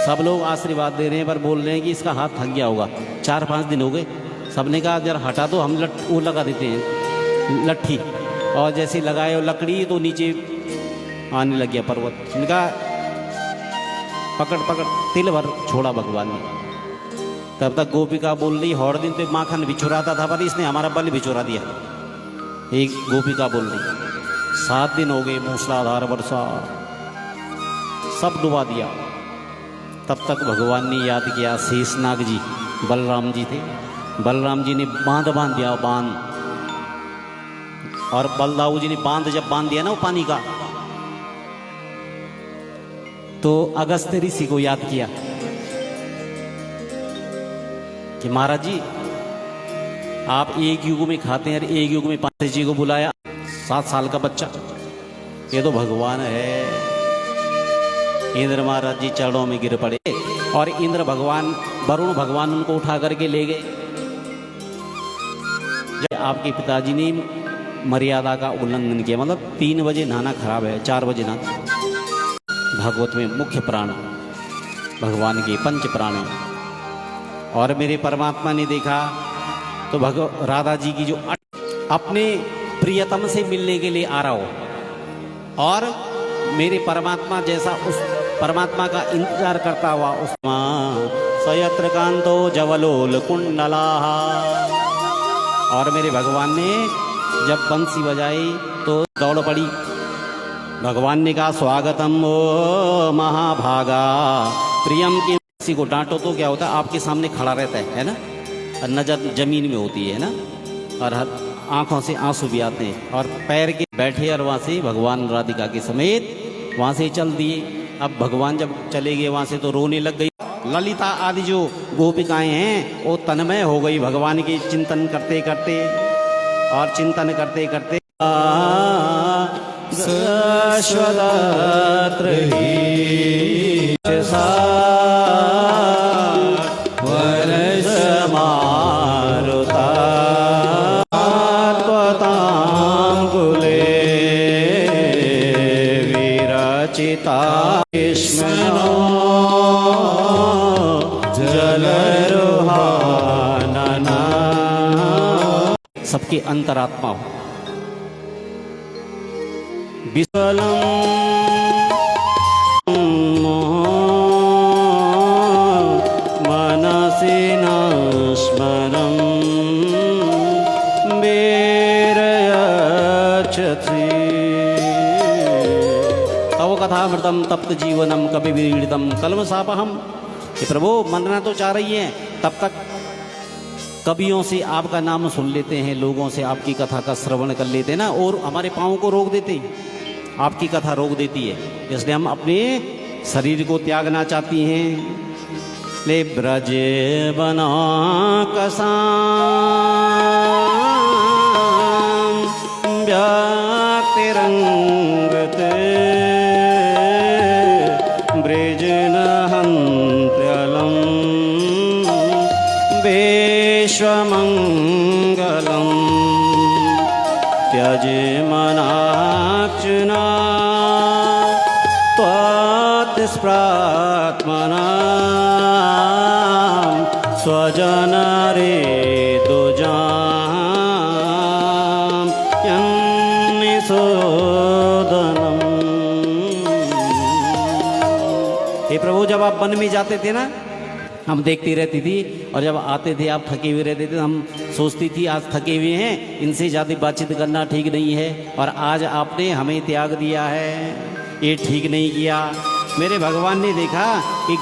सब लोग आशीर्वाद दे रहे हैं पर बोल रहे हैं कि इसका हाथ थक गया होगा, 4-5 दिन हो गए। सबने कहा जरा हटा दो, हम वो लगा देते हैं लट्ठी, और जैसे लगाए लकड़ी तो नीचे आने लग गया पर्वत। इनका पकड़ तिल भर छोड़ा भगवान ने। तब तक गोपिका बोल रही, हर दिन तो माखन बिछुराता था पर इसने हमारा बल बिछुरा दिया। एक गोपिका बोल रही, 7 दिन हो गए मूसलाधार वर्षा, सब डुबा दिया। तब तक भगवान ने याद किया, शेषनाग जी बलराम जी थे, बलराम जी ने बांध दिया, बांध। और बलदाऊ जी ने जब बांध दिया ना वो पानी का, तो अगस्त ऋषि को याद किया कि महाराज जी आप एक युग में खाते हैं, एक युग में 5 जी को बुलाया, 7 साल का बच्चा, ये तो भगवान है। इंद्र महाराज जी चरणों में गिर पड़े और इंद्र भगवान, वरुण भगवान उनको उठा करके ले गए। जब आपके पिताजी ने मर्यादा का उल्लंघन किया, मतलब 3 बजे नहाना खराब है, 4 बजे नहाना। भागवत में मुख्य प्राण भगवान के 5 प्राण हैं। और मेरे परमात्मा ने देखा तो राधा जी की जो अपने प्रियतम से मिलने के लिए आ रहा हो, और मेरे परमात्मा जैसा उस परमात्मा का इंतजार करता हुआ उस्मा सयत्र कांतो जवलोल कुंडला। और मेरे भगवान ने जब बंसी बजाई तो दौड़ पड़ी। भगवान ने कहा स्वागतम ओ महाभागा प्रियम। की किसी को डांटो तो क्या होता है, आपके सामने खड़ा रहता है ना, और नजर जमीन में होती है ना, और आंखों से आंसू भी आते हैं, और पैर के बैठे और वहाँ से भगवान राधिका के समेत वहाँ से चल दिए। अब भगवान जब चले गए वहाँ से तो रोने लग गई। ललिता आदि जो गोपिकाएं हैं वो तन्मय हो गई भगवान के चिंतन करते करते, और चिंतन करते करते शाश्वतत्र ही वर्ष मारुता कुले विरचिता कृष्णो जलरुहानना। सबके अंतरात्मा हो। विसलम मनसि न स्मरं विरयच्छति। तव कथामृतम तप्त जीवनम कभी विरीडितम कलमशापहम। कि प्रभु मनना तो चाह रही है, तब तक कवियों से आपका नाम सुन लेते हैं, लोगों से आपकी कथा का श्रवण कर लेते हैं ना, और हमारे पाँव को रोक देते हैं, आपकी कथा रोक देती है। इसलिए हम अपने शरीर को त्यागना चाहती हैं। ले ब्रज बना कसाम व्याक्तिरंगते ब्रजन हंत्यलम विश्वमंगलम त्यज मनार्चना त्वत्स्प्रात्मना स्वजन रे दुजाम यन्निशोदनम। हे प्रभु, जब आप वन में जाते थे ना, हम देखती रहती थी, और जब आते थे आप थके हुए रहते थे, हम सोचती थी आज थके हुए हैं, इनसे ज़्यादा बातचीत करना ठीक नहीं है, और आज आपने हमें त्याग दिया है, ये ठीक नहीं किया। मेरे भगवान ने देखा कि